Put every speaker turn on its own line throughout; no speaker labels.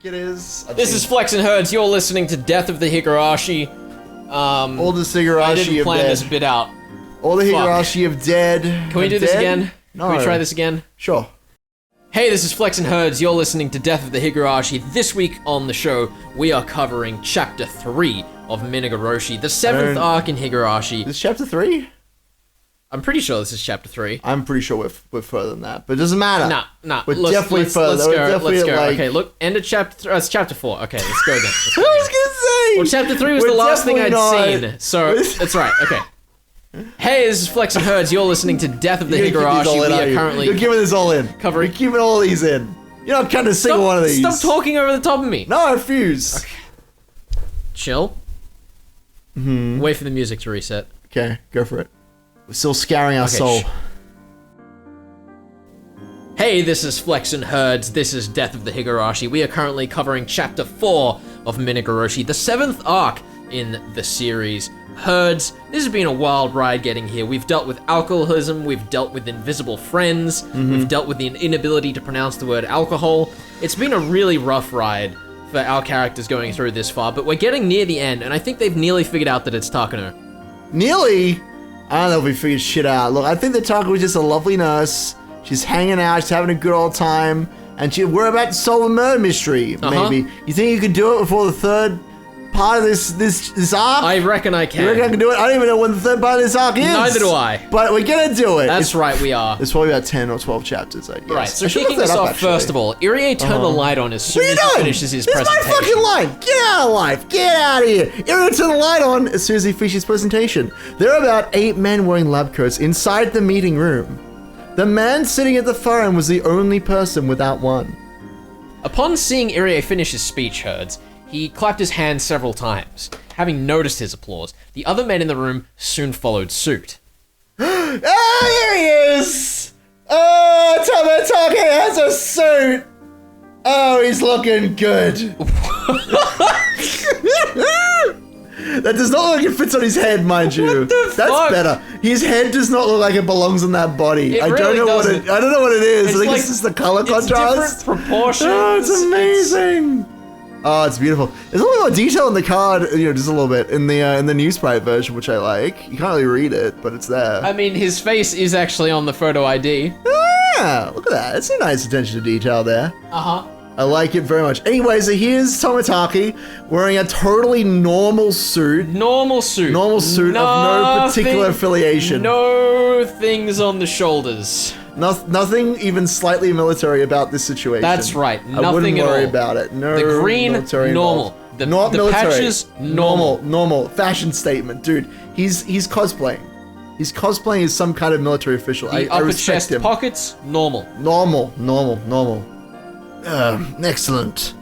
it is.
This is Flex and Herds. You're listening to Death of the Higurashi.
Oldest Higurashi
I didn't plan
dead.
this bit out.
All the Higurashi of dead.
Can we do this again?
No.
Can we try this again?
Sure.
Hey, this is Flex and Herds. You're listening to Death of the Higurashi. This week on the show, we are covering Chapter 3 of Minagaroshi, the 7th arc in Higurashi.
This is Chapter 3?
I'm pretty sure this is Chapter 3.
I'm pretty sure we're further than that, but it doesn't matter.
Nah.
We're definitely further.
Let's go.
Like...
Okay, look, end of Chapter 3. It's Chapter 4. Okay, let's go again.
I was gonna say!
Well, Chapter 3 was the last thing I'd seen, so that's right. Okay. Hey, this is Flex and Herds. You're listening to Death of the Higurashi. We are currently...
You're giving this all in.
Covering...
You're keeping all these in. You're not cutting a single one of these.
Stop talking over the top of me.
No, I refuse.
Okay. Chill. Wait for the music to reset.
Okay, go for it. We're still scouring our soul.
Hey, this is Flex and Herds. This is Death of the Higurashi. We are currently covering Chapter 4 of Minagaroshi, the 7th arc in the series. Herds, this has been a wild ride getting here. We've dealt with alcoholism, we've dealt with invisible friends, we've dealt with the inability to pronounce the word alcohol. It's been a really rough ride for our characters going through this far, but we're getting near the end, and I think they've nearly figured out that it's Takano.
Nearly? I don't know if we figured shit out. Look, I think that Takano was just a lovely nurse. She's hanging out, she's having a good old time, and we're about to solve a murder mystery, maybe. You think you could do it before the third part of this arc?
I reckon I can.
You reckon I can do it? I don't even know when the third part of this arc is.
Neither do I.
But we're gonna do it.
That's right, we are.
There's probably about 10 or 12 chapters, I guess.
Right, so kicking us off, first of all, Irie turn the light on as soon as he finishes his presentation.
It's my fucking line! Get out of life! Get out of here! Irie turn the light on as soon as he finishes his presentation. There are about 8 men wearing lab coats inside the meeting room. The man sitting at the far end was the only person without one.
Upon seeing Irie finish his speech, Herds, he clapped his hands several times. Having noticed his applause, the other men in the room soon followed suit.
Oh, here he is! Oh, Tomotoke has a suit! Oh, he's looking good. That does not look like it fits on his head, mind you.
What the
That's
fuck?
better. His head does not look like it belongs in that body. I don't know what it is. I think it's just the color contrast.
It's different proportions.
Oh, it's amazing. Oh, it's beautiful. There's a little bit more detail in the card, just a little bit in the Newsprite version, which I like. You can't really read it, but it's there.
I mean, his face is actually on the photo ID.
Yeah, look at that. It's a nice attention to detail there.
Uh-huh.
I like it very much. Anyway, so here's Tomotoke wearing a totally normal suit.
Normal suit
of no particular affiliation.
No things on the shoulders.
Nothing even slightly military about this situation.
That's right. Nothing
I wouldn't
at
worry
all.
about it. No.
The green,
military
normal.
Not
the
military.
patches, normal.
Normal. Fashion statement, dude. He's cosplaying. He's cosplaying as some kind of military official.
The
I
upper
respect
chest
him.
pockets, normal.
Normal. Excellent.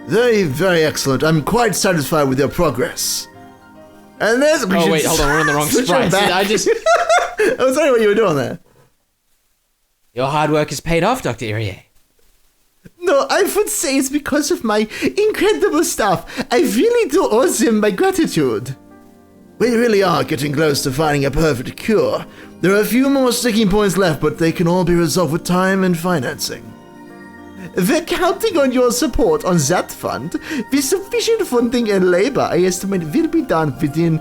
Very, very excellent. I'm quite satisfied with your progress. And there's...
Oh, wait, hold on. We're on the wrong sprite. I was
wondering what you were doing there.
Your hard work is paid off, Dr. Irie.
No, I would say it's because of my incredible stuff. I really do owe them my gratitude. We really are getting close to finding a perfect cure. There are a few more sticking points left, but they can all be resolved with time and financing. We're counting on your support on that fund. With sufficient funding and labor, I estimate will be done within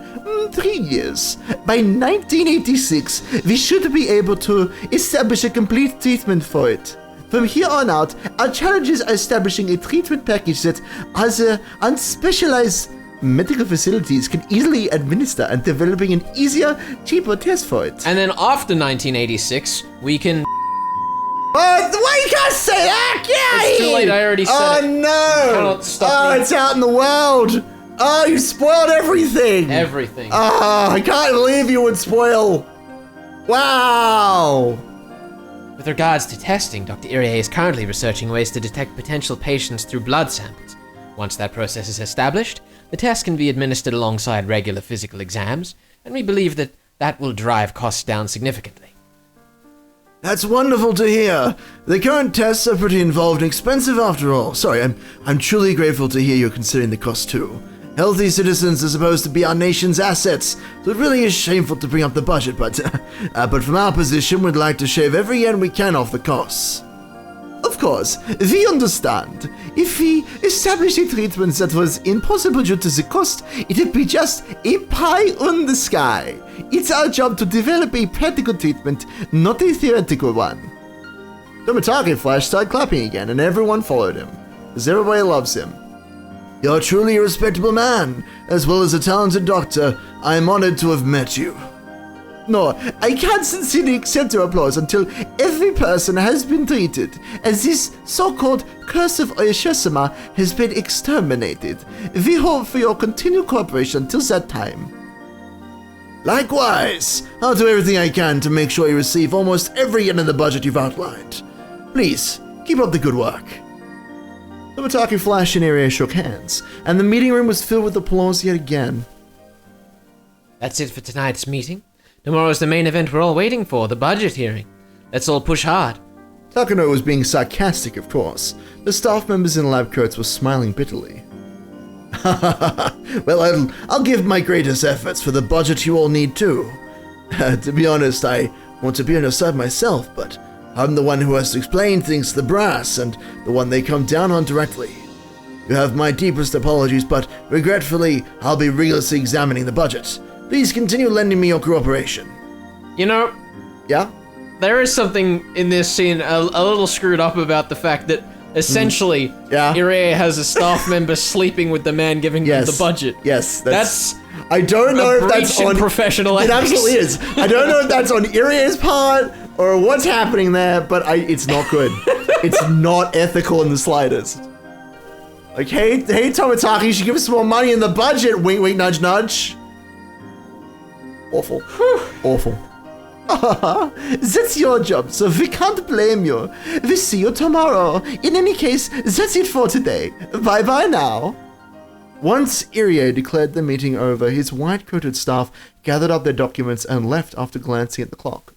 3 years. By 1986, we should be able to establish a complete treatment for it. From here on out, our challenge is establishing a treatment package that other unspecialized medical facilities can easily administer and developing an easier, cheaper test for it.
And then after 1986, we can...
Why you can't say that? Yeah,
it's too late, I already said it.
Oh no!
Cannot stop me.
It's out in the world! Oh, you spoiled everything!
Everything.
Oh, I can't believe you would spoil! Wow!
With regards to testing, Dr. Irie is currently researching ways to detect potential patients through blood samples. Once that process is established, the test can be administered alongside regular physical exams, and we believe that that will drive costs down significantly.
That's wonderful to hear. The current tests are pretty involved and expensive after all. Sorry, I'm truly grateful to hear you're considering the cost too. Healthy citizens are supposed to be our nation's assets, so it really is shameful to bring up the budget, but from our position, we'd like to shave every yen we can off the costs. Of course, we understand. If we established a treatment that was impossible due to the cost, it would be just a pie in the sky. It's our job to develop a practical treatment, not a theoretical one. Tomitake Flash started clapping again, and everyone followed him, because everybody loves him. You're truly a respectable man, as well as a talented doctor. I am honored to have met you. No, I can't sincerely accept your applause until every person has been treated, as this so-called curse of Ooishi has been exterminated. We hope for your continued cooperation until that time. Likewise, I'll do everything I can to make sure you receive almost every yen in the budget you've outlined. Please, keep up the good work. The Tomitake Flash and Irie shook hands, and the meeting room was filled with applause yet again.
That's it for tonight's meeting. Tomorrow's the main event we're all waiting for, the budget hearing. Let's all push hard.
Takano was being sarcastic, of course. The staff members in lab coats were smiling bitterly. Well, I'll give my greatest efforts for the budget you all need too. To be honest, I want to be on your side myself, but I'm the one who has to explain things to the brass and the one they come down on directly. You have my deepest apologies, but regretfully, I'll be rigorously examining the budget. Please continue lending me your cooperation.
You know,
Yeah?
there is something in this scene a little screwed up about the fact that essentially
Yeah.
Irie has a staff member sleeping with the man giving them the budget.
Yes,
That's
I don't know
a
if that's
breach in
on
professional
It
ethics.
absolutely is. I don't know if that's on Irie's part or what's happening there, but it's not good. It's not ethical in the slightest. Like, hey, Tomitake, you should give us some more money in the budget. Wink, wink, nudge, nudge. Awful. Awful. That's your job, so we can't blame you. We see you tomorrow. In any case, that's it for today. Bye-bye now. Once Irie declared the meeting over, his white-coated staff gathered up their documents and left after glancing at the clock.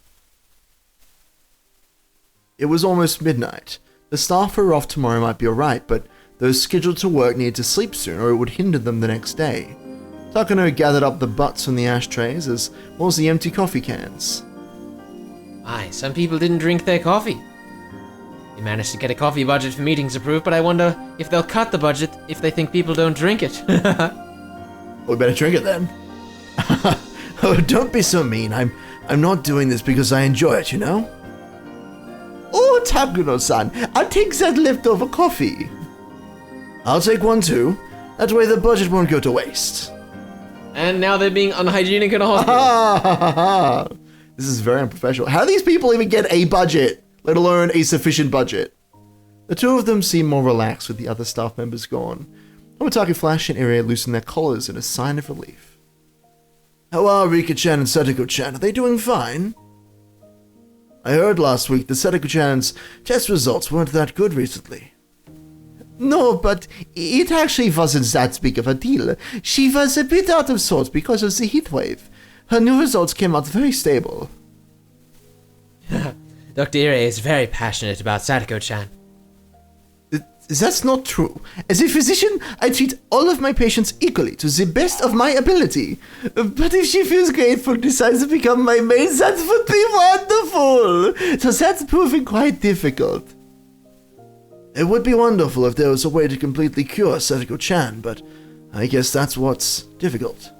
It was almost midnight. The staff who were off tomorrow might be alright, but those scheduled to work needed to sleep soon or it would hinder them the next day. Takano gathered up the butts from the ashtrays as well as the empty coffee cans.
Aye, some people didn't drink their coffee. We managed to get a coffee budget for meetings approved, but I wonder if they'll cut the budget if they think people don't drink it.
We better drink it then. Oh, don't be so mean. I'm not doing this because I enjoy it, you know? Oh, Takano-san, I'll take that leftover coffee. I'll take one too. That way the budget won't go to waste.
And now they're being unhygienic in a hospital.
This is very unprofessional. How do these people even get a budget, let alone a sufficient budget? The two of them seem more relaxed with the other staff members gone. Tomitake Flash and Irie loosened their collars in a sign of relief. How are Rika-chan and Satoko-chan? Are they doing fine? I heard last week that Satoko-chan's test results weren't that good recently. No, but it actually wasn't that big of a deal. She was a bit out of sorts because of the heat wave. Her new results came out very stable.
Dr. Irie is very passionate about Satoko-chan.
That's not true. As a physician, I treat all of my patients equally to the best of my ability. But if she feels grateful and decides to become my maid, that would be wonderful. So that's proving quite difficult. It would be wonderful if there was a way to completely cure Satoko-chan, but I guess that's what's difficult.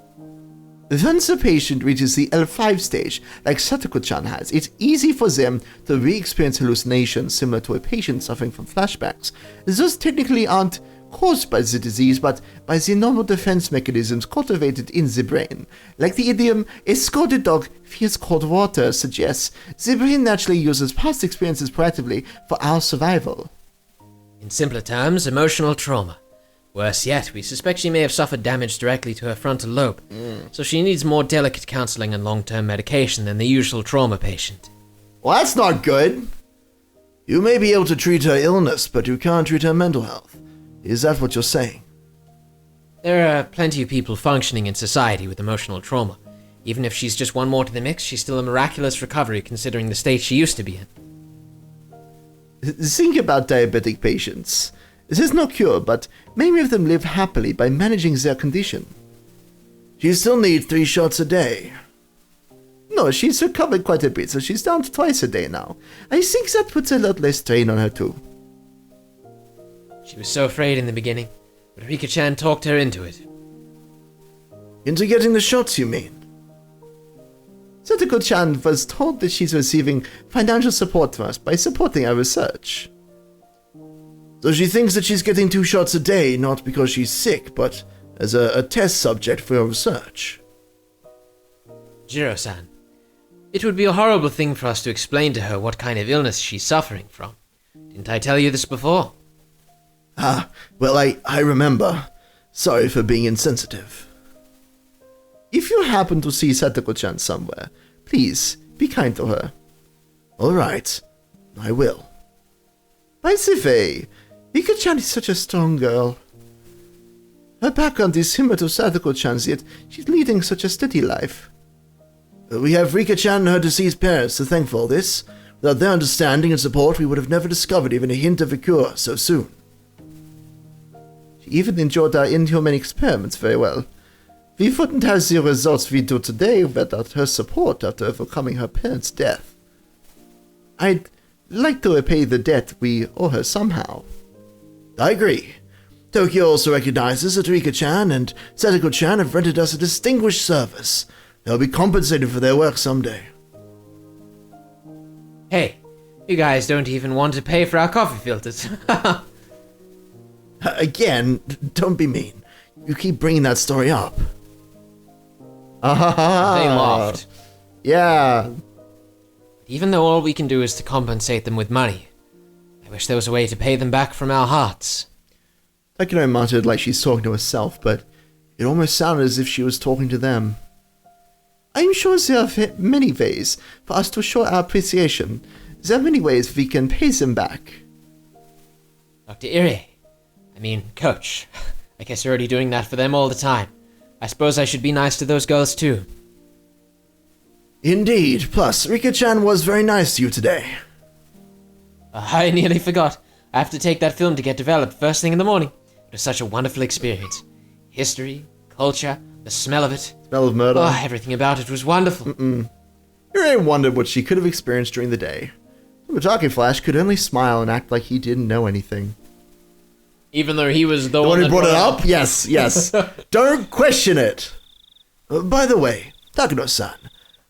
Once a patient reaches the L5 stage, like Satoko-chan has, it's easy for them to re-experience hallucinations similar to a patient suffering from flashbacks. Those technically aren't caused by the disease, but by the normal defense mechanisms cultivated in the brain. Like the idiom, a scalded dog fears cold water suggests, the brain naturally uses past experiences proactively for our survival.
In simpler terms, emotional trauma. Worse yet, we suspect she may have suffered damage directly to her frontal lobe, so she needs more delicate counseling and long-term medication than the usual trauma patient.
Well, that's not good. You may be able to treat her illness, but you can't treat her mental health. Is that what you're saying?
There are plenty of people functioning in society with emotional trauma. Even if she's just one more to the mix, she's still a miraculous recovery considering the state she used to be in.
Think about diabetic patients. There's no cure, but many of them live happily by managing their condition. She still needs 3 shots a day. No, she's recovered quite a bit, so she's down to twice a day now. I think that puts a lot less strain on her too.
She was so afraid in the beginning, but Rika-chan talked her into it.
Into getting the shots, you mean? Satoko-chan was told that she's receiving financial support from us by supporting our research. So she thinks that she's getting 2 shots a day, not because she's sick, but as a test subject for her research.
Jiro-san, it would be a horrible thing for us to explain to her what kind of illness she's suffering from. Didn't I tell you this before?
Ah, well, I remember. Sorry for being insensitive. If you happen to see Satoko-chan somewhere, please be kind to her. All right, I will. By the way, Rika-chan is such a strong girl. Her background is similar to Satoko-chan's, yet she's leading such a steady life. We have Rika-chan and her deceased parents to thank for all this. Without their understanding and support, we would have never discovered even a hint of a cure so soon. She even enjoyed our inhuman experiments very well. We wouldn't have the results we do today without her support after overcoming her parents' death. I'd like to repay the debt we owe her somehow. I agree. Tokyo also recognizes that Rika-chan and Satoko-chan have rendered us a distinguished service. They'll be compensated for their work someday.
Hey, you guys don't even want to pay for our coffee filters.
Again, don't be mean. You keep bringing that story up.
They laughed.
Yeah.
Even though all we can do is to compensate them with money, I wish there was a way to pay them back from our hearts.
Takano muttered like she's talking to herself, but it almost sounded as if she was talking to them. I'm sure there are many ways for us to show our appreciation. There are many ways we can pay them back.
Dr. Coach. I guess you're already doing that for them all the time. I suppose I should be nice to those girls too.
Indeed. Plus, Rika-chan was very nice to you today.
I nearly forgot. I have to take that film to get developed first thing in the morning. It was such a wonderful experience. History, culture, the smell of it.
Smell of murder.
Oh, everything about it was wonderful.
Yurei wondered what she could have experienced during the day. The talking Flash could only smile and act like he didn't know anything.
Even though he was the
one
that
who brought it up? Yes. Don't question it. By the way, Takano-san,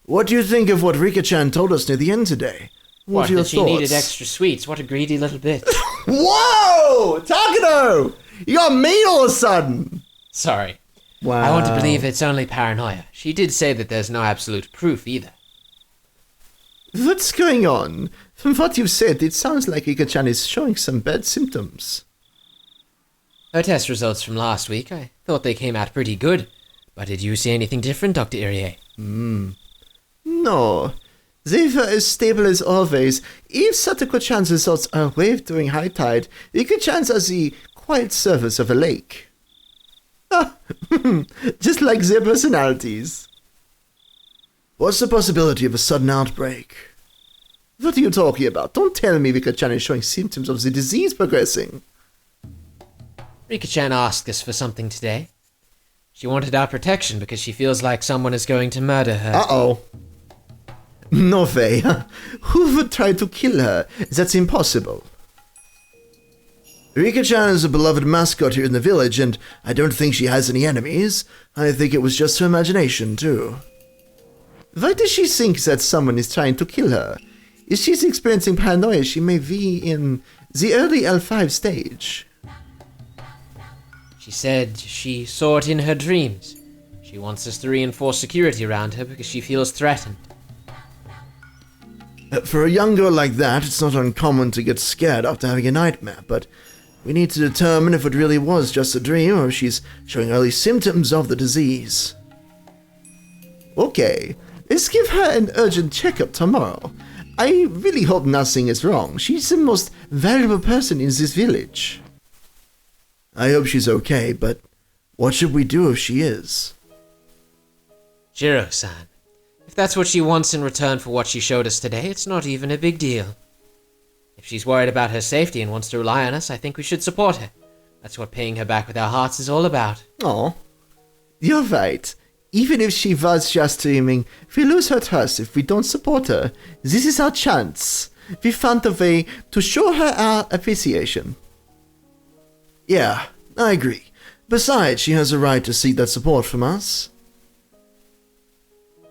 what do you think of what Rika-chan told us near the end today? What are your
that she
thoughts?
needed extra sweets. What a greedy little bitch.
Whoa! Takano! You got mean all of a sudden!
Sorry.
Wow.
I want to believe it's only paranoia. She did say that there's no absolute proof either.
What's going on? From what you've said, it sounds like Rika-chan is showing some bad symptoms.
Her test results from last week, I thought they came out pretty good. But did you see anything different, Dr. Irie?
No. They were as stable as always. If Satoko-chan's results are waived during high tide, Rika-chan's are the quiet surface of a lake. Just like their personalities. What's the possibility of a sudden outbreak? What are you talking about? Don't tell me Rika-chan is showing symptoms of the disease progressing.
Rika-chan asked us for something today. She wanted our protection because she feels like someone is going to murder her.
Uh-oh. No way. Who would try to kill her? That's impossible. Rika-chan is a beloved mascot here in the village, and I don't think she has any enemies. I think it was just her imagination, too. Why does she think that someone is trying to kill her? If she's experiencing paranoia, she may be in the early L5 stage.
She said she saw it in her dreams. She wants us to reinforce security around her because she feels threatened.
For a young girl like that, it's not uncommon to get scared after having a nightmare, but we need to determine if it really was just a dream or if she's showing early symptoms of the disease. Okay, let's give her an urgent checkup tomorrow. I really hope nothing is wrong. She's the most valuable person in this village. I hope she's okay, but what should we do if she is?
Jiro-san, if that's what she wants in return for what she showed us today, it's not even a big deal. If she's worried about her safety and wants to rely on us, I think we should support her. That's what paying her back with our hearts is all about.
Oh, you're right. Even if she was just dreaming, we lose her trust if we don't support her. This is our chance. We found a way to show her our appreciation. Yeah, I agree. Besides, she has a right to seek that support from us.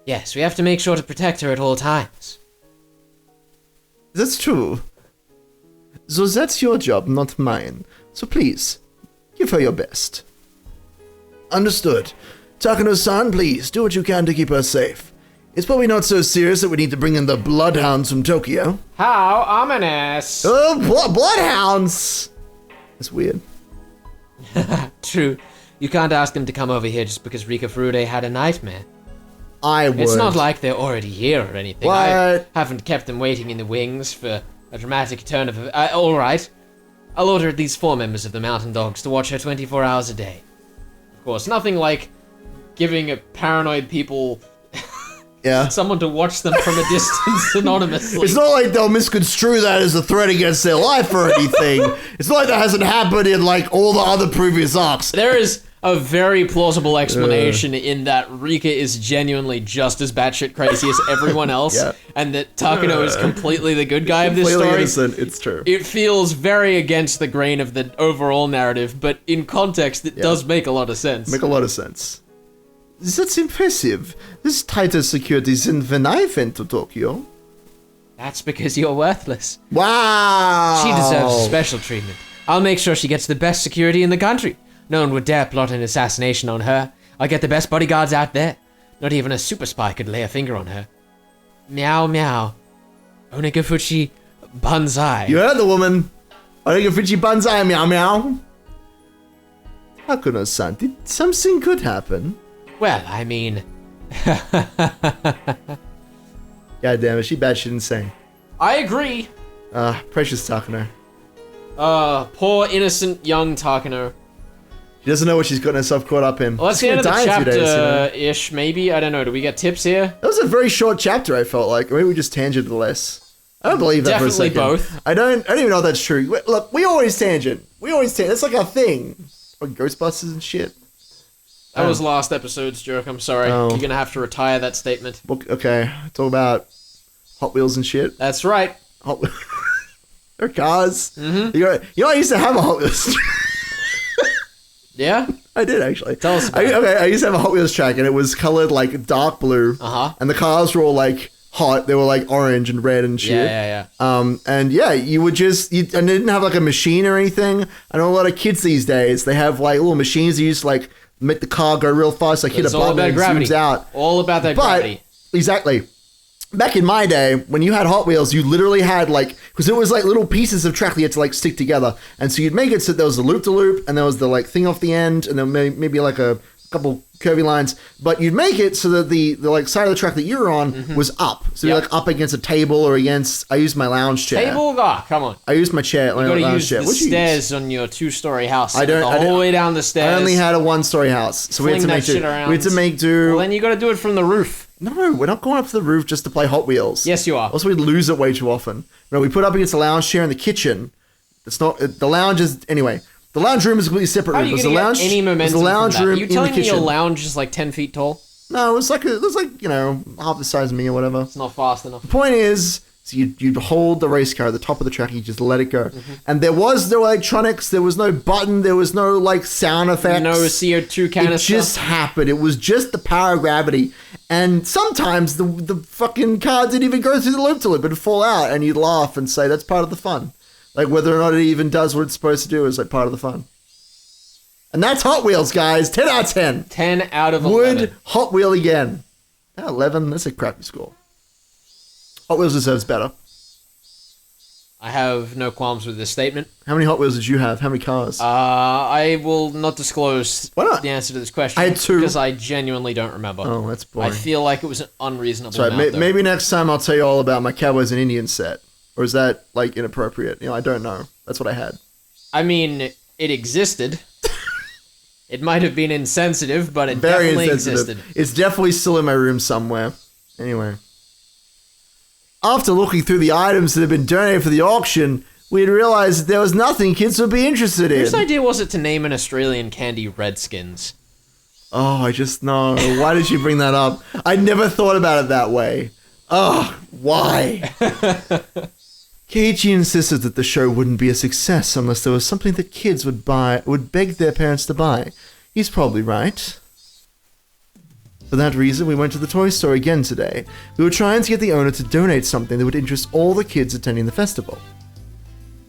Yes, we have to make sure to protect her at all times.
That's true. So that's your job, not mine. So please, give her your best. Understood. Takano-san, please, do what you can to keep her safe. It's probably not so serious that we need to bring in the bloodhounds from Tokyo.
How ominous!
Oh, bloodhounds! That's weird.
True. You can't ask them to come over here just because Rika Furude had a nightmare.
I would.
It's not like they're already here or anything.
What?
I haven't kept them waiting in the wings for a dramatic turn of... Alright. I'll order at least 4 members of the Mountain Dogs to watch her 24 hours a day. Of course, nothing like giving a paranoid people...
Yeah.
someone to watch them from a distance anonymously.
It's not like they'll misconstrue that as a threat against their life or anything. It's not like that hasn't happened in, like, all the other previous arcs.
There is a very plausible explanation in that Rika is genuinely just as batshit crazy as everyone else,
Yeah.
and that Takano is completely the good guy of this
Completely
story.
innocent, it's true.
It feels very against the grain of the overall narrative, but in context, it does make a lot of sense.
Make a lot of sense. That's impressive. This tighter security isn't when I went to Tokyo.
That's because you're worthless.
Wow!
She deserves special treatment. I'll make sure she gets the best security in the country. No one would dare plot an assassination on her. I'll get the best bodyguards out there. Not even a super spy could lay a finger on her. Meow meow. Onagafuchi banzai.
You heard the woman. Onagafuchi banzai, meow meow. Hakuno-san, did something good happen?
Well, I mean...
God damn it, she bad shit insane.
I agree.
Precious Takano.
Poor innocent young Takano.
She doesn't know what she's gotten herself caught up in.
Well, let's
She's
get into the
gonna die in 2 days, you know?
chapter-ish, maybe? I don't know. Do we get tips here?
That was a very short chapter, I felt like. Maybe we just tangented less. I don't believe that for a
Definitely
second.
both.
I don't even know if that's true. Look, we always tangent. That's like our thing. Like Ghostbusters and shit.
That was last episode's joke. I'm sorry.
Oh.
You're gonna have to retire that statement.
Okay, talk about Hot Wheels and shit.
That's right.
Hot Wheels. They're cars.
Mm-hmm.
You know, I used to have a Hot Wheels.
Yeah?
I did actually.
Tell us about it.
Okay, I used to have a Hot Wheels track, and it was colored like dark blue. And the cars were all like hot. They were like orange and red and shit.
Yeah.
And yeah, you would just, and they didn't have like a machine or anything. I know a lot of kids these days, they have like little machines that use to like make the car go real fast, like hit a
It's all
button
about
and it
gravity.
zooms out.
All about that
But,
gravity.
exactly. Back in my day, when you had Hot Wheels, you literally had like, because it was like little pieces of track that you had to like stick together. And so you'd make it so there was the loop-to-loop, and there was the like thing off the end, and then maybe like a couple curvy lines. But you'd make it so that the like side of the track that you were on was up. So you're like up against a table or against, I used my lounge chair.
Table? Ah, come on.
I used my chair.
You gotta use the
What'd you
stairs on your 2-story house.
I don't-
The
I don't-
whole way down the stairs.
I only had a 1-story house, so we had to
Fling
make
that shit
do.
around.
We had to make do.
Well, then you gotta do it from the roof.
No, we're not going up to the roof just to play Hot Wheels.
Yes, you are.
Also, we lose it way too often. No, we put up against the lounge chair in the kitchen. It's not the lounge is anyway. The lounge room is a completely separate
How are
room.
you
It was
gonna
the
get
lounge,
any
it was
momentum
the lounge
from that?
room
Are you
in the
telling me
kitchen.
your lounge is like 10 feet tall?
No, it was like half the size of me or whatever.
It's not fast enough.
The point is, so you'd hold the race car at the top of the track, and you just let it go. And there was no electronics, there was no button, there was no like sound effects.
No CO2 canister.
It just happened. It was just the power of gravity. And sometimes the fucking car didn't even go through the loop-to-loop. It'd fall out, and you'd laugh and say, that's part of the fun. Like, whether or not it even does what it's supposed to do is like part of the fun. And that's Hot Wheels, guys. 10 out of 10.
10 out of 11.
Would Hot Wheel again. 11, that's a crappy score. Hot Wheels deserves better.
I have no qualms with this statement.
How many Hot Wheels did you have? How many cars?
I will not disclose
Why not?
the answer to this question.
I had 2.
Because I genuinely don't remember.
Oh, that's
I
boring.
feel like it was an unreasonable
Sorry,
amount, though.
maybe next time I'll tell you all about my Cowboys and Indians set. Or is that, like, inappropriate? You know, I don't know. That's what I had.
I mean, it existed. It might have been insensitive, but it
Very
definitely
insensitive.
existed.
It's definitely still in my room somewhere. Anyway. After looking through the items that had been donated for the auction, we had realized that there was nothing kids would be interested in.
Whose idea was it to name an Australian candy Redskins?
Oh, I just know. Why did you bring that up? I never thought about it that way. Oh, why? Keiichi insisted that the show wouldn't be a success unless there was something that kids would beg their parents to buy. He's probably right. For that reason, we went to the toy store again today. We were trying to get the owner to donate something that would interest all the kids attending the festival.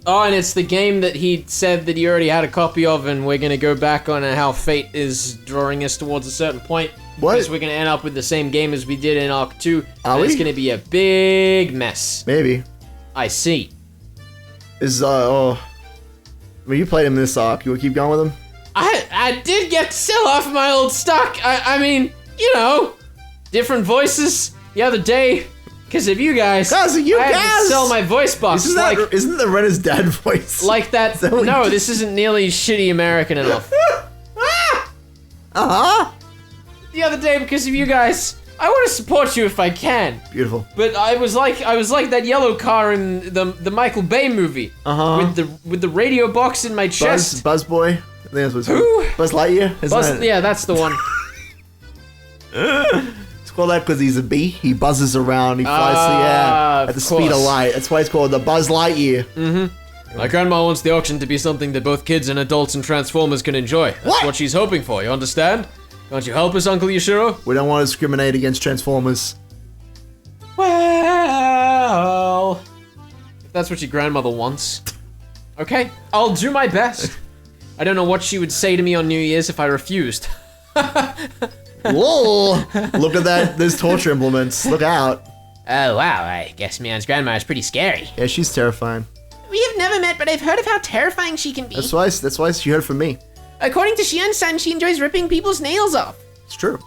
Oh, and it's the game that he said that he already had a copy of, and we're gonna go back on how fate is drawing us towards a certain point.
What?
Because we're gonna end up with the same game as we did in Arc 2.
Are
and
we?
It's gonna be a big mess.
Maybe.
I see.
I mean, you played him this arc. You want to keep going with him?
I did get to sell off my old stock. I mean, you know, different voices the other day. Because of you guys, I had to sell my voice box.
Isn't the Renner's dad voice?
Like that. No, this isn't nearly shitty American enough.
Uh-huh.
The other day, because of you guys, I want to support you if I can.
Beautiful.
But I was like that yellow car in the Michael Bay movie. With the radio box in my chest.
Buzz Boy. I think that's what it's
Who?
called. Buzz Lightyear.
Yeah, that's the one.
It's called that because he's a bee. He buzzes around. He flies through the air at the speed of light. That's why it's called the Buzz Lightyear.
Mm-hmm. My grandma wants the auction to be something that both kids and adults and Transformers can enjoy. That's what she's hoping for. You understand? Can't you help us, Uncle Yashiro?
We don't want to discriminate against Transformers.
Well, if that's what your grandmother wants. Okay, I'll do my best. I don't know what she would say to me on New Year's if I refused.
Whoa! Look at that. There's torture implements. Look out.
Oh, wow. I guess Mion's grandma is pretty scary.
Yeah, she's terrifying.
We have never met, but I've heard of how terrifying she can be.
That's why she heard from me.
According to Shion-san, she enjoys ripping people's nails off.
It's true.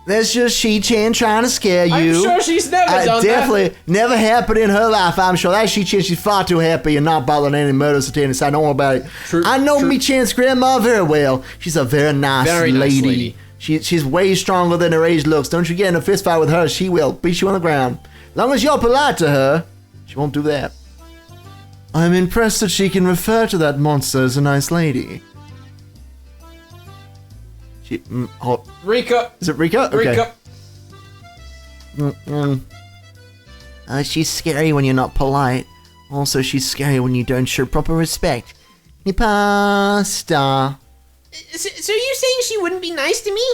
That's just Shi-Chan trying to scare you.
I'm sure she's never done
definitely
that.
Never happened in her life, I'm sure. That Shi-Chan, she's far too happy and not bothering any murders or anything, so I don't know about it.
True,
I know
true.
Mi-Chan's grandma very well. She's a very nice lady. She's way stronger than her age looks. Don't you get in a fist fight with her, she will beat you on the ground. As long as you're polite to her, she won't do that. I'm impressed that she can refer to that monster as a nice lady.
Rika.
Is it Rika? Okay.
Rika.
She's scary when you're not polite. Also, she's scary when you don't show proper respect. Pasta.
So you're saying she wouldn't be nice to me?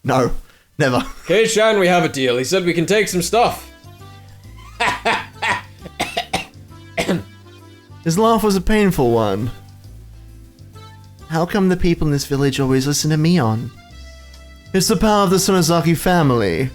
No, never.
Kei-chan, we have a deal. He said we can take some stuff.
His laugh was a painful one. How come the people in this village always listen to Mion? It's the power of the Sonozaki family.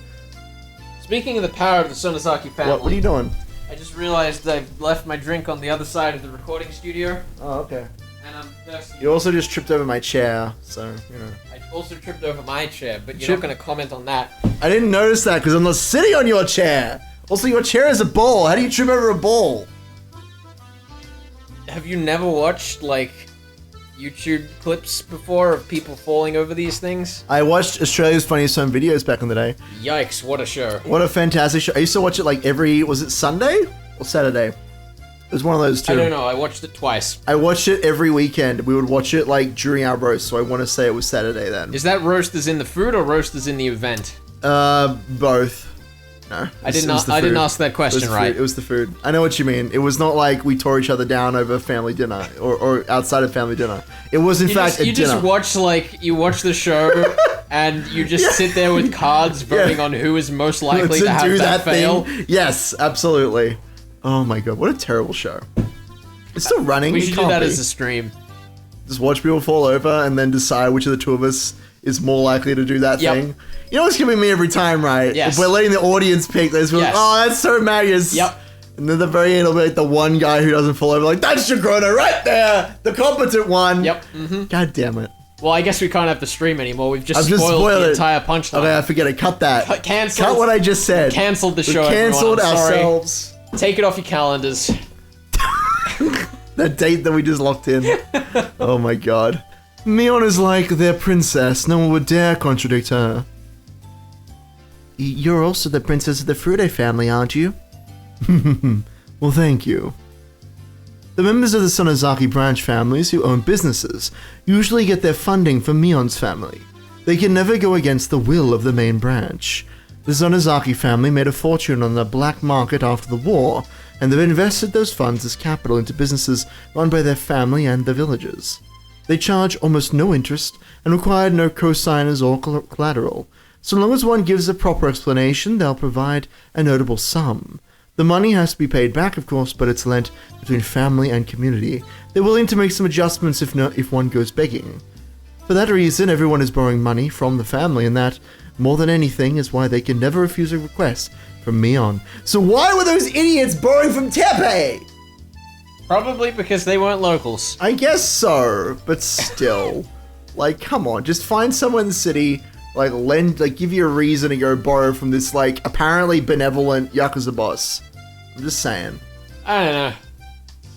Speaking of the power of the Sonozaki family...
What are you doing?
I just realized I've left my drink on the other side of the recording studio.
Oh, okay.
And I'm thirsty.
You also just tripped over my chair, so, you know.
I also tripped over my chair, but you're not going to comment on that.
I didn't notice that because I'm not sitting on your chair. Also, your chair is a ball. How do you trip over a ball?
Have you never watched, like, YouTube clips before of people falling over these things?
I watched Australia's Funniest Home Videos back in the day.
Yikes, what a show.
What a fantastic show. I used to watch it like was it Sunday or Saturday? It was one of those two.
I don't know, I watched it twice.
I watched it every weekend. We would watch it like during our roast, so I want to say it was Saturday then.
Is that roast as in the food or roast as in the event?
Both. No.
I didn't ask that question right.
It was the food. I know what you mean. It was not like we tore each other down over family dinner or outside of family dinner. It was in fact a dinner.
You just watch you watch the show and you just sit there with cards voting on who is most likely to have that fail.
Thing. Yes, absolutely. Oh my god, what a terrible show. It's still running.
We should do that as a stream.
Just watch people fall over and then decide which of the two of us is more likely to do that thing. You know what's gonna be me every time, right?
Yes.
If we're letting the audience pick this, we're like, oh, that's so Marius.
Yep.
And then at the very end, it'll be like the one guy who doesn't fall over, like, that's Jagrona right there! The competent one!
Yep. Mm-hmm.
God damn it.
Well, I guess we can't have the stream anymore. We've just spoiled the entire punchline.
Okay, I forget it. Cut that.
Cancel.
Cut what I just said.
Cancelled the show,
Cancelled ourselves.
Take it off your calendars.
That date that we just locked in. Oh my god. Mion is like their princess. No one would dare contradict her. You're also the princess of the Frude family, aren't you? Well, thank you. The members of the Sonozaki branch families who own businesses usually get their funding from Mion's family. They can never go against the will of the main branch. The Sonozaki family made a fortune on the black market after the war, and they've invested those funds as capital into businesses run by their family and their villagers. They charge almost no interest and require no cosigners or collateral. So long as one gives a proper explanation, they'll provide a notable sum. The money has to be paid back, of course, but it's lent between family and community. They're willing to make some adjustments if one goes begging. For that reason, everyone is borrowing money from the family, and that, more than anything, is why they can never refuse a request from me on. So why were those idiots borrowing from Tepe?
Probably because they weren't locals.
I guess so, but still. Like, come on, just find someone in the city, give you a reason to go borrow from this, apparently benevolent Yakuza boss. I'm just saying.
I don't know.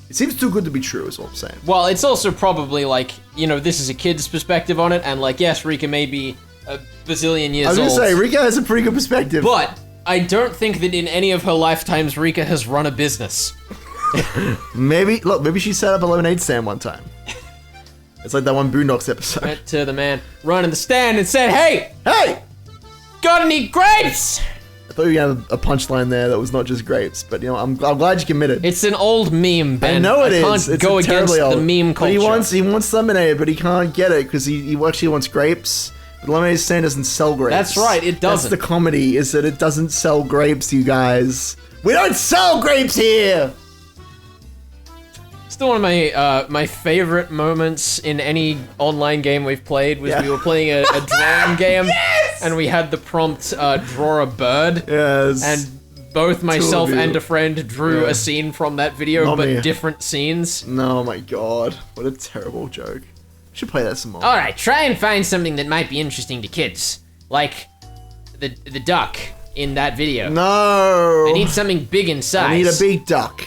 It seems too good to be true, is what I'm saying.
Well, it's also probably this is a kid's perspective on it, and yes, Rika may be a bazillion years old.
I was gonna say, Rika has a pretty good perspective.
But I don't think that in any of her lifetimes Rika has run a business.
Maybe she set up a lemonade stand one time. It's like that one Boondocks episode.
Went to the man running the stand and said, Hey! Got any grapes?
I thought you were gonna have a punchline there that was not just grapes, but I'm glad you committed.
It's an old meme, Ben.
I know it
I
is.
can't
It's
go against
old.
the meme culture.
But he wants lemonade, but he can't get it because he actually wants grapes. But the lemonade stand doesn't sell grapes.
That's right, it doesn't.
That's the comedy, is that it doesn't sell grapes, you guys. We don't sell grapes here!
Still one of my favorite moments in any online game we've played was we were playing a drawing game, and we had the prompt draw a bird.
Yes.
And both myself and a friend drew a scene from that video,
Not
but
me.
different scenes.
Oh my god, what a terrible joke. We should play that some more.
Alright, try and find something that might be interesting to kids. Like the duck in that video.
No!
I need something big in size.
I need a big duck.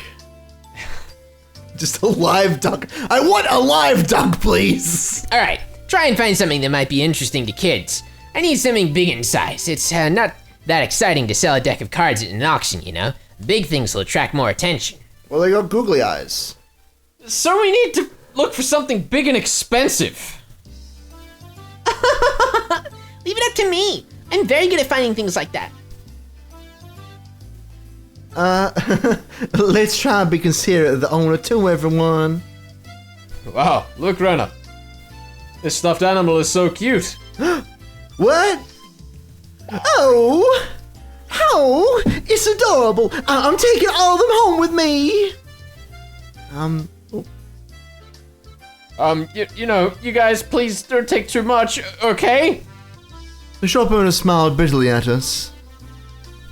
Just a live duck. I want a live duck, please!
Alright, try and find something that might be interesting to kids. I need something big in size. It's not that exciting to sell a deck of cards at an auction, you know? Big things will attract more attention.
Well, they got googly eyes.
So we need to look for something big and expensive.
Leave it up to me. I'm very good at finding things like that.
Let's try and be considerate of the owner too, everyone.
Wow, look, Renna. This stuffed animal is so cute.
What? Oh! It's adorable. I'm taking all of them home with me.
You guys, please don't take too much, okay?
The shop owner smiled bitterly at us.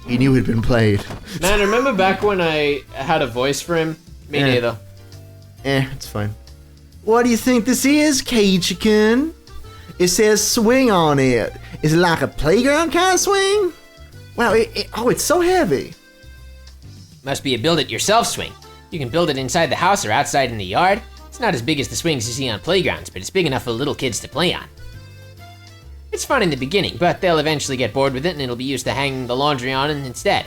He knew he'd been played.
Man, remember back when I had a voice for him? Me neither.
It's fine. What do you think this is, Keiichi-kun? It says swing on it. Is it like a playground kind of swing? Wow, it's so heavy.
Must be a build-it-yourself swing. You can build it inside the house or outside in the yard. It's not as big as the swings you see on playgrounds, but it's big enough for little kids to play on. It's fun in the beginning, but they'll eventually get bored with it and it'll be used to hang the laundry on instead.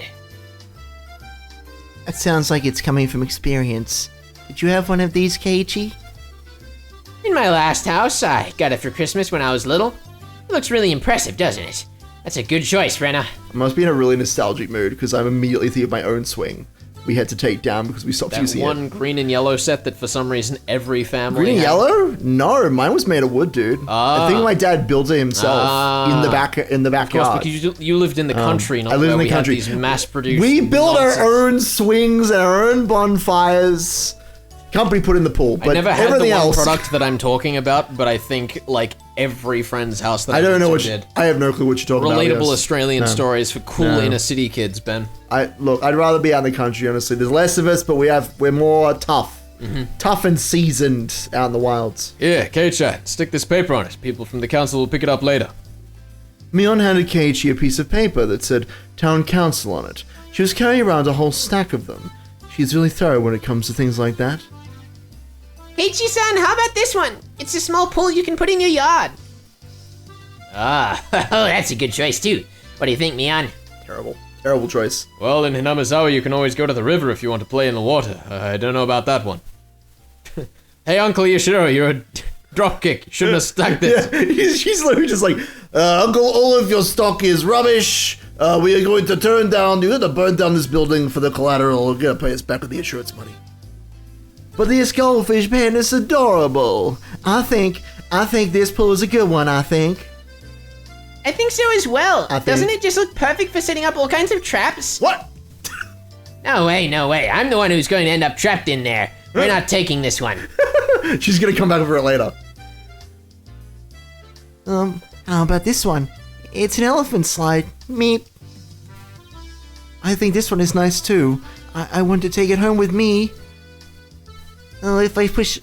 That sounds like it's coming from experience. Did you have one of these, Keiichi?
In my last house, I got it for Christmas when I was little. It looks really impressive, doesn't it? That's a good choice, Renna.
I must be in a really nostalgic mood because I'm immediately thinking of my own swing. We had to take down because we stopped
That
using
one
it.
green and yellow set that for some reason every family
Green and
had.
yellow? No, mine was made of wood, dude. I think my dad built it himself in the
Of course,
backyard.
because you lived in the country, not
I lived
where
in the
we
country.
had these mass-produced
We built
nonsense.
our own swings and our own bonfires. Company put in the pool, but
I never had the
everything
one
else.
product that I'm talking about, but I think every friend's house that
I don't know what
did.
I have no clue what you're talking about.
Relatable
yes.
Australian
No.
stories for cool
No.
inner city kids, Ben.
Look, I'd rather be out in the country, honestly. There's less of us, but we're more tough. Tough and seasoned out in the wilds.
Here, Keiichi, stick this paper on it. People from the council will pick it up later.
Mion handed Keiichi a piece of paper that said Town Council on it. She was carrying around a whole stack of them. She's really thorough when it comes to things like that.
Keiichi-san, how about this one? It's a small pool you can put in your yard. Ah, that's a good choice too. What do you think, Mion?
Terrible choice.
Well, in Hinamizawa, you can always go to the river if you want to play in the water. I don't know about that one. Hey, Uncle Yoshiro, you're Dropkick. Shouldn't have stuck this.
Yeah, she's literally just like, Uncle, all of your stock is rubbish. We are going to burn down this building for the collateral. We're going to pay us back with the insurance money. But this goldfish pen is adorable. I think this pool is a good one, I think.
I think so as well. Doesn't it just look perfect for setting up all kinds of traps?
What?
No way. I'm the one who's going to end up trapped in there. We're not taking this one.
She's going to come back over it later.
How about this one? It's an elephant slide. Meep. I think this one is nice too. I want to take it home with me. If I push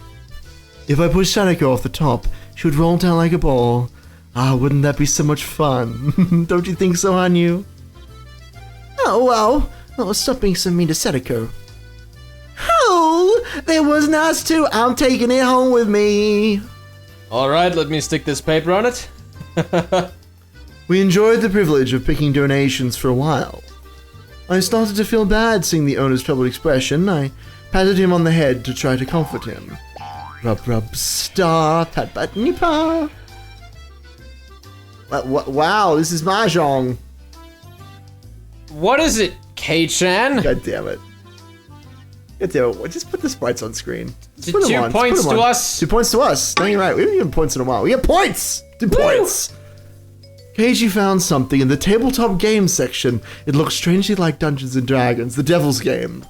Sadako off the top, she would roll down like a ball. Wouldn't that be so much fun? Don't you think so, Hanyu? Oh, well. Stop being so mean to Sadako. Oh, that was nice too. I'm taking it home with me.
Alright, let me stick this paper on it.
We enjoyed the privilege of picking donations for a while. I started to feel bad seeing the owner's troubled expression. I patted him on the head to try to comfort him. Rub, rub, star, pat, pat, nipa. Wow, this is Mahjong.
What is it, Kei-chan?
God damn it. Just put the sprites on screen.
Is it 2 points to us?
2 points to us. No, you're right. We haven't given points in a while. We get points! 2 points! Keiichi found something in the tabletop games section. It looked strangely like Dungeons & Dragons, the Devil's Game.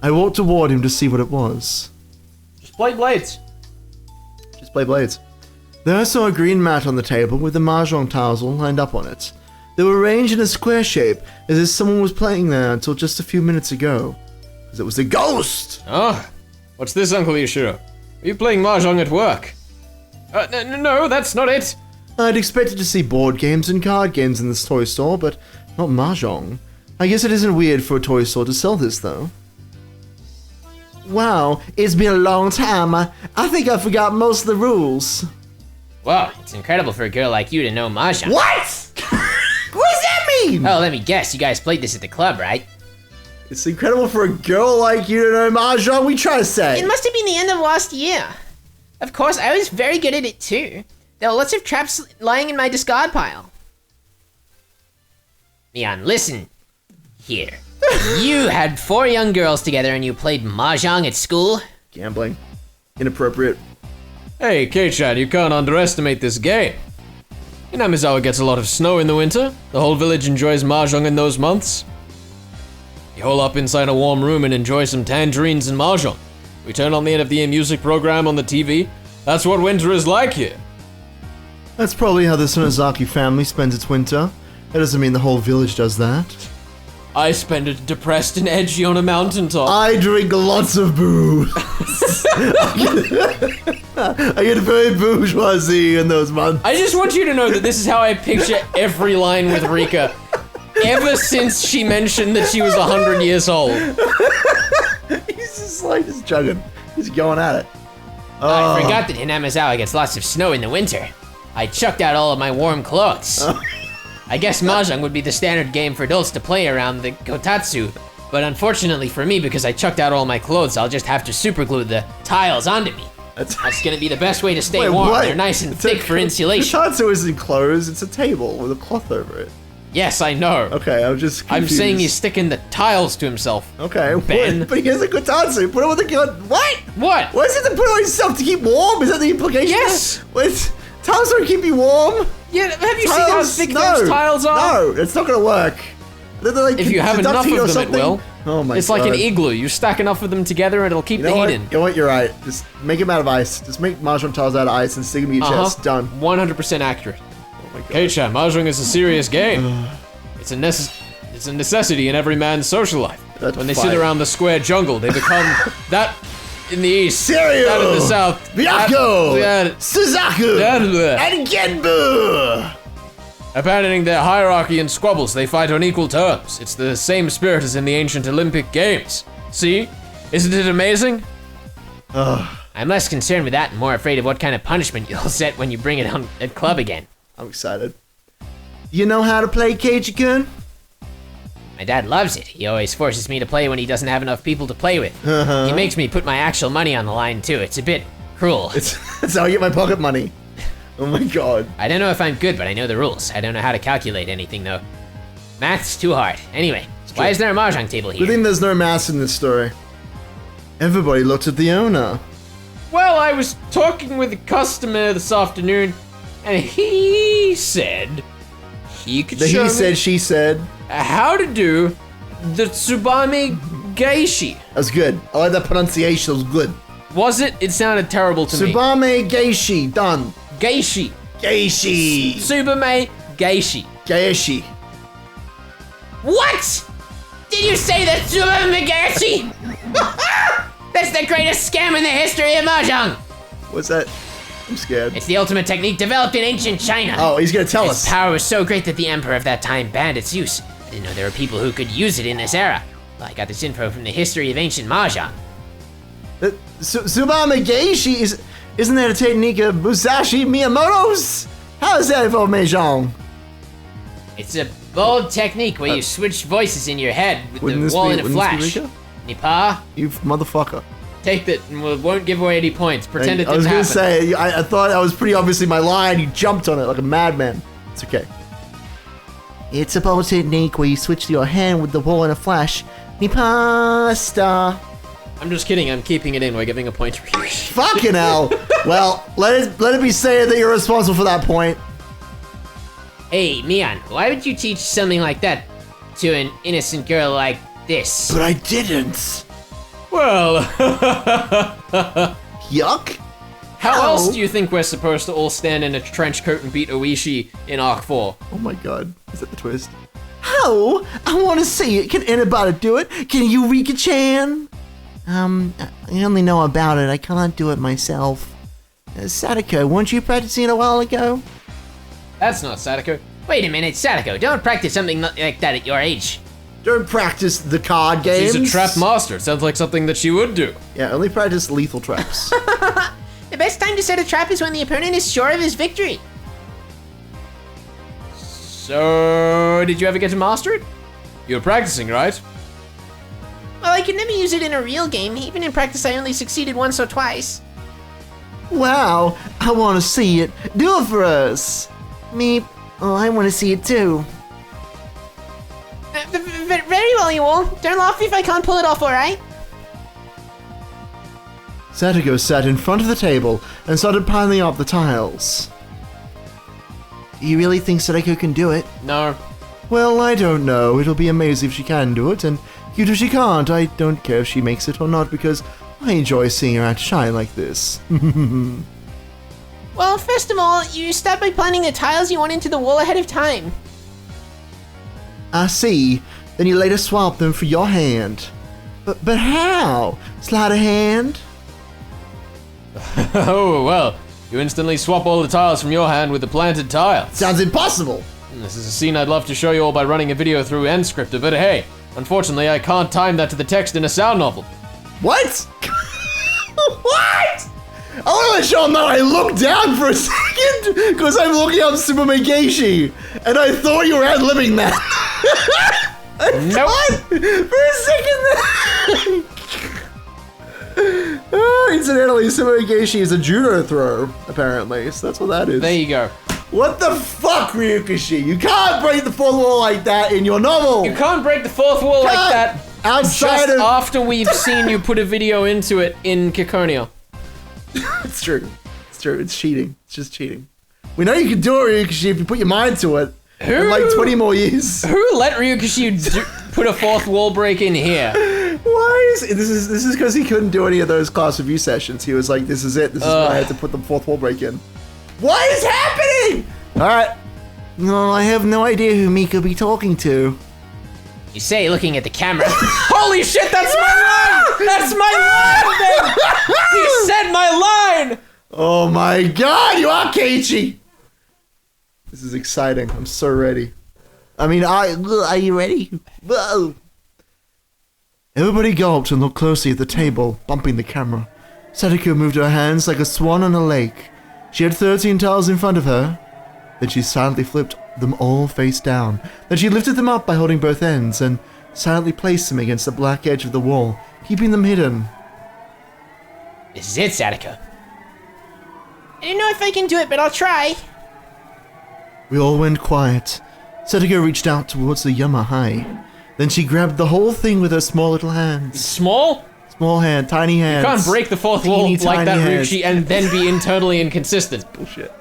I walked toward him to see what it was.
Just play Blades.
Just play Blades. There I saw a green mat on the table with the Mahjong tiles all lined up on it. They were arranged in a square shape, as if someone was playing there until just a few minutes ago. Because it was a ghost!
Oh, what's this, Uncle Yashiro? Are you playing Mahjong at work? No, that's not it.
I'd expected to see board games and card games in this toy store, but not Mahjong. I guess it isn't weird for a toy store to sell this, though. Wow, it's been a long time. I think I forgot most of the rules.
Wow, it's incredible for a girl like you to know Mahjong.
What? What does that mean?
Oh, let me guess, you guys played this at the club, right?
It's incredible for a girl like you to know Mahjong, we try to say.
It must have been the end of last year. Of course, I was very good at it too. There were lots of traps lying in my discard pile. Mion, listen here. You had 4 young girls together and you played Mahjong at school?
Gambling. Inappropriate.
Hey, Kei-chan, you can't underestimate this game. Inamizawa gets a lot of snow in the winter. The whole village enjoys Mahjong in those months. You hole up inside a warm room and enjoy some tangerines and Mahjong. We turn on the end of the music program on the TV. That's what winter is like here.
That's probably how the Sonozaki family spends its winter. That doesn't mean the whole village does that.
I spend it depressed and edgy on a mountaintop.
I drink lots of booze. I get very bourgeoisie in those months.
I just want you to know that this is how I picture every line with Rika. Ever since she mentioned that she was 100 years old.
He's just like, just chugging. He's going at it.
I forgot that Hinamizawa gets lots of snow in the winter. I chucked out all of my warm clothes. I guess Mahjong would be the standard game for adults to play around the kotatsu, but unfortunately for me, because I chucked out all my clothes, I'll just have to superglue the tiles onto me. That's gonna be the best way to stay warm.
What?
They're nice and thick for insulation.
Kotatsu isn't clothes, it's a table with a cloth over it.
Yes, I know.
Okay, I'm just confused.
I'm saying he's sticking the tiles to himself.
Okay,
Ben.
But he has a kotatsu. Put it with a gun. What?
What?
What is it to put on yourself to keep warm? Is that the implication?
Yes.
What? Tiles don't keep you warm.
Yeah, have you seen how thick those tiles are?
No, it's not gonna work. They're like
If you have enough
conducting or
of them, it
something.
will.
Oh my god.
It's like an igloo. You stack enough of them together and it'll keep
You know
the
what?
heat in.
You know what? You're right. Just make them out of ice. Just make Mahjong tiles out of ice and stick them in your chest. Done.
100% accurate.
Oh my god.
Kei-chan, Mahjong is a serious game. It's a necessity in every man's social life.
That's
when they
fine.
sit around the square jungle, they become that in the east,
Cereal!
that in the south,
Byakko!
that-
Suzaku!
that-
And Genbu!
abandoning their hierarchy and squabbles, they fight on equal terms. It's the same spirit as in the ancient Olympic Games. See? Isn't it amazing?
I'm less concerned with that and more afraid of what kind of punishment you'll set when you bring it on at club again.
I'm excited. You know how to play Keiichi-kun?
My dad loves it. He always forces me to play when he doesn't have enough people to play with. He makes me put my actual money on the line too. It's a bit Cruel.
That's how I get my pocket money. Oh my god.
I don't know if I'm good, but I know the rules. I don't know how to calculate anything, though. Math's too hard. Anyway, why is there a mahjong table
Good
here?
thing there's no mass in this story. Everybody looked at the owner.
Well, I was talking with a customer this afternoon, and he said he could show
He
me
said, she said.
how to do the Tsubame Gaeshi.
That's good. I like that pronunciation. It was good.
Was it? It sounded terrible to me.
Tsubame Gaeshi. Done.
Gaeshi.
Gaeshi.
Tsubame Gaeshi.
Gaeshi.
What? Did you say that Tsubame Gaeshi? That's the greatest scam in the history of mahjong.
What's that? I'm scared.
It's the ultimate technique developed in ancient China.
Oh, he's gonna tell
Its
us.
power was so great that the emperor of that time banned its use. I didn't know there were people who could use it in this era. Well, I got this info from the history of ancient mahjong.
Tsubame Gaeshi isn't that a technique of Musashi Miyamoto's? How is that information?
It's a bold technique where you switch voices in your head with the wall in a flash. Nipa,
You motherfucker.
Take that and we won't give away any points. Pretend it
I was
didn't
gonna
happen.
say, I thought that was pretty obviously my line. You jumped on it like a madman. It's okay.
It's a bold technique where you switch your hand with the wall in a flash. Me pasta.
I'm just kidding. I'm keeping it in. We're giving a point to Ryushi.
Fucking hell. Well, let it be said that you're responsible for that point.
hey, Mian, why would you teach something like that to an innocent girl like this?
But I didn't.
Well,
Yuck.
how else do you think we're supposed to all stand in a trench coat and beat Ooishi in Arc 4?
Oh my god. Is that the twist?
Oh, I want to see it. Can anybody do it? Can Eureka-chan? I only know about it. I can't do it myself. Sadako, weren't you practicing it a while ago?
That's not Sadako.
Wait a minute, Sadako, don't practice something like that at your age.
Don't practice the card games.
She's a trap master. It sounds like something that she would do.
Yeah, only practice lethal traps.
The best time to set a trap is when the opponent is sure of his victory.
So, did you ever get to master it? You were practicing, right?
Well, I could never use it in a real game. Even in practice, I only succeeded once or twice.
Wow, I want to see it. Do it for us. Me, oh, I want to see it too.
Very well, you all. Don't laugh if I can't pull it off, alright?
Sadako sat in front of the table and started piling up the tiles.
Do you really think Sadako can do it?
No.
Well, I don't know. It'll be amazing if she can do it, and cute if she can't. I don't care if she makes it or not because I enjoy seeing her outshine like this.
Well, first of all, you start by planting the tiles you want into the wall ahead of time.
I see. Then you later swap them for your hand. But how? Sleight of hand?
Oh, well. You instantly swap all the tiles from your hand with the planted tiles.
Sounds impossible.
This is a scene I'd love to show you all by running a video through Nscripter, but hey, unfortunately I can't time that to the text in a sound novel.
What? What? I want to show them that I looked down for a second because I'm looking up Tsubame Gaeshi, and I thought you were ad-libbing that.
Nope.
For a second. Incidentally, Tsubame Gaeshi is a judo throw, apparently, so that's what that is.
There you go.
What the fuck, Ryukashi? You can't break the fourth wall like that in your novel.
You can't break the fourth wall like that
Outside
just
of...
after we've seen you put a video into it in Keiichi.
It's true. It's true. It's cheating. It's just cheating. We know you can do it, Ryukashi, if you put your mind to it. In like 20 more years.
Who let Ryukashi put a fourth wall break in here?
Why is this is because he couldn't do any of those class review sessions. He was like, this is it. This is where I had to put the fourth wall break in. What is happening? All right.
No, I have no idea who me could be talking to.
You say, looking at the camera.
Holy shit, that's my line! That's my line, man! He said my line!
Oh my god, you are Keiichi! This is exciting. I'm so ready.
I mean, are you ready? Whoa.
Everybody gulped and looked closely at the table, bumping the camera. Sadako moved her hands like a swan on a lake. She had 13 tiles in front of her. Then she silently flipped them all face down. Then she lifted them up by holding both ends and silently placed them against the black edge of the wall, keeping them hidden.
This is it, Sadako. I don't know if I can do it, but I'll try.
We all went quiet. Setsuko reached out towards the Yamahai. Then she grabbed the whole thing with her small little hands.
Small?
Small hand, tiny hands.
You can't break the fourth wall
Teeny
like that,
tiny hands.
Ryushi, and then be internally inconsistent.
Bullshit.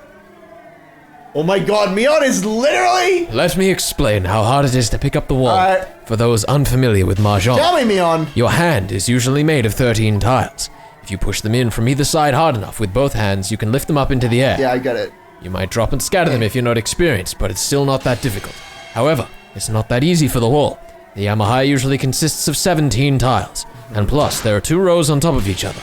Oh my god, Mion is literally...
Let me explain how hard it is to pick up the wall.
Alright.
For those unfamiliar with Mahjong.
Tell me, Mion.
Your hand is usually made of 13 tiles. If you push them in from either side hard enough with both hands, you can lift them up into the air.
Yeah, I got it.
You might drop and scatter them if you're not experienced, but it's still not that difficult. However, it's not that easy for the wall. The Yamahai usually consists of 17 tiles, and plus there are 2 rows on top of each other.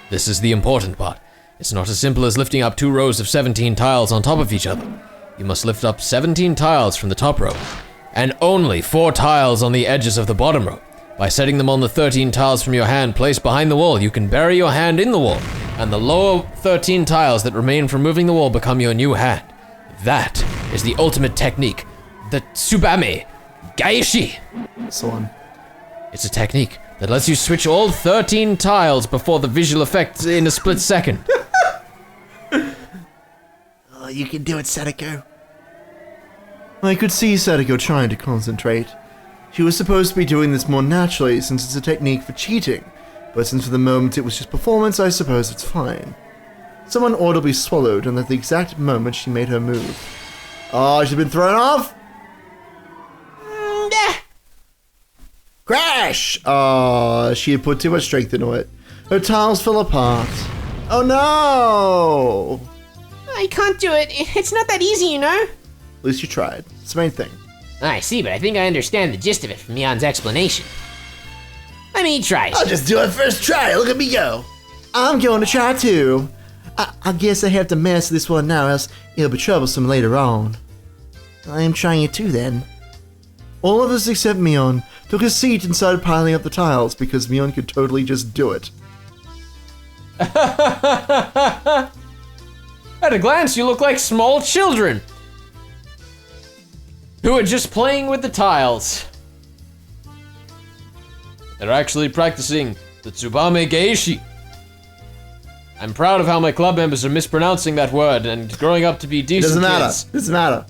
This is the important part. It's not as simple as lifting up 2 rows of 17 tiles on top of each other. You must lift up 17 tiles from the top row, and only 4 tiles on the edges of the bottom row. By setting them on the 13 tiles from your hand placed behind the wall, you can bury your hand in the wall, and the lower 13 tiles that remain from moving the wall become your new hand. That is the ultimate technique, the Tsubame Gaeshi.
So on.
It's a technique that lets you switch all 13 tiles before the visual effect in a split second.
Oh, you can do it, Setsuko. I could see Setsuko trying to concentrate. She was supposed to be doing this more naturally since it's a technique for cheating, but since for the moment it was just performance, I suppose it's fine. Someone audibly swallowed, and at the exact moment she made her move. Oh, she's been thrown off? Crash! Oh, she had put too much strength into it. Her tiles fell apart. Oh no!
I can't do it. It's not that easy, you know?
At least you tried. It's the main thing.
I see, but I think I understand the gist of it from Mion's explanation. Let me try.
I'll just do it first try. Look at me go. I'm going to try too. I guess I have to master this one now, else it'll be troublesome later on. I am trying it too then. All of us except Mion took a seat and started piling up the tiles because Mion could totally just do it.
At a glance, you look like small children who are just playing with the tiles. They're actually practicing the Tsubame Gaeshi. I'm proud of how my club members are mispronouncing that word and growing up to be decent kids.
Doesn't matter.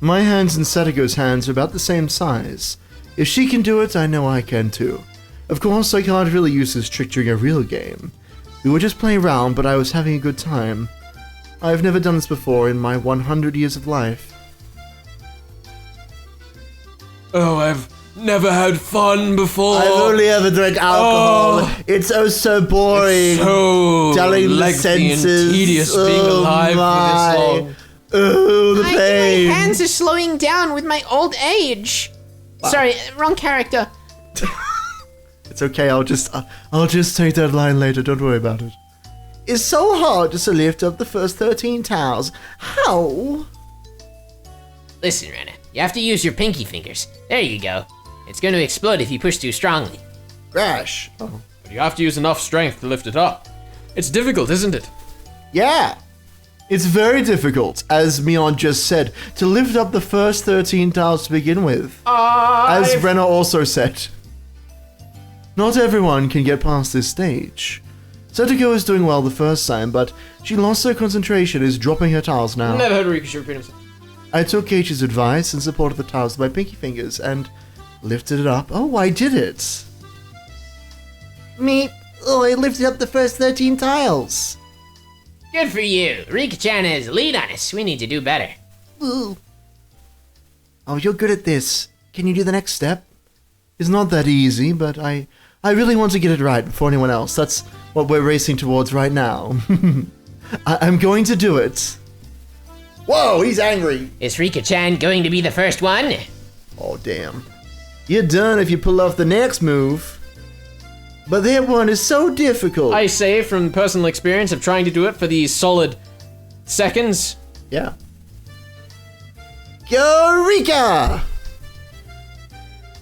My hands and Setsuko's hands are about the same size. If she can do it, I know I can too. Of course, I can't really use this trick during a real game. We were just playing around, but I was having a good time. I've never done this before in my 100 years of life.
Oh, I've never had fun before.
I've only ever drank alcohol.
Oh.
It's oh so boring.
It's so
Dulling the
lengthy and
senses.
tedious being alive for this long.
Oh, the
I
pain.
think my hands are slowing down with my old age. Sorry, wrong character.
It's okay. I'll just take that line later. Don't worry about it. It's so hard just to lift up the first 13 tiles. How?
Listen, Renna, you have to use your pinky fingers. There you go. It's going to explode if you push too strongly.
Crash. Oh.
But you have to use enough strength to lift it up. It's difficult, isn't it?
Yeah. It's very difficult, as Mion just said, to lift up the first 13 tiles to begin with. As Renna also said. Not everyone can get past this stage. Setsuko is doing well the first time, but she lost her concentration and is dropping her tiles now.
Never heard Rikushi repeat himself.
I took Keiichi's advice and supported the tiles with my pinky fingers and lifted it up. Oh, I did it. Me. Oh, I lifted up the first 13 tiles.
Good for you. Rika-chan has a lead on us. We need to do better.
Ooh. Oh, you're good at this. Can you do the next step? It's not that easy, but I really want to get it right before anyone else. That's what we're racing towards right now. I'm going to do it. Whoa, he's angry.
Is Rika-chan going to be the first one?
Oh, damn. You're done if you pull off the next move. But that one is so difficult.
I say from personal experience of trying to do it for these solid seconds.
Yeah. Eureka!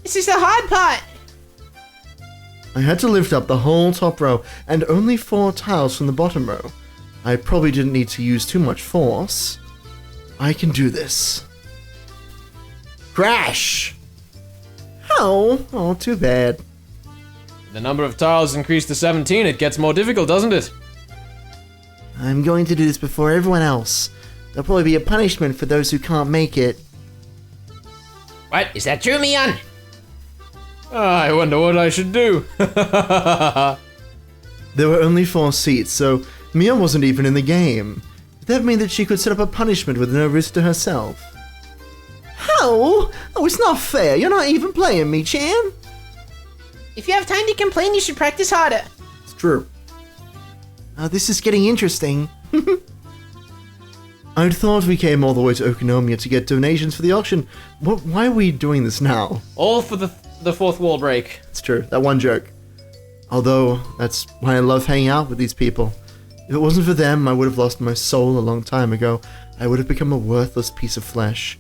This is the hard part.
I had to lift up the whole top row and only 4 tiles from the bottom row. I probably didn't need to use too much force. I can do this. Crash! Oh, too bad.
The number of tiles increased to 17, it gets more difficult, doesn't it?
I'm going to do this before everyone else. There'll probably be a punishment for those who can't make it.
What? Is that true, Mion?
I wonder what I should do.
There were only 4 seats, so Mia wasn't even in the game. Did that mean that she could set up a punishment with no risk to herself?
How? Oh, it's not fair. You're not even playing me, Chan.
If you have time to complain, you should practice harder.
It's true.
This is getting interesting.
I'd thought we came all the way to Okonomiya to get donations for the auction. Why are we doing this now?
All for the fourth wall break.
It's true, that one joke. Although, that's why I love hanging out with these people. If it wasn't for them, I would have lost my soul a long time ago. I would have become a worthless piece of flesh.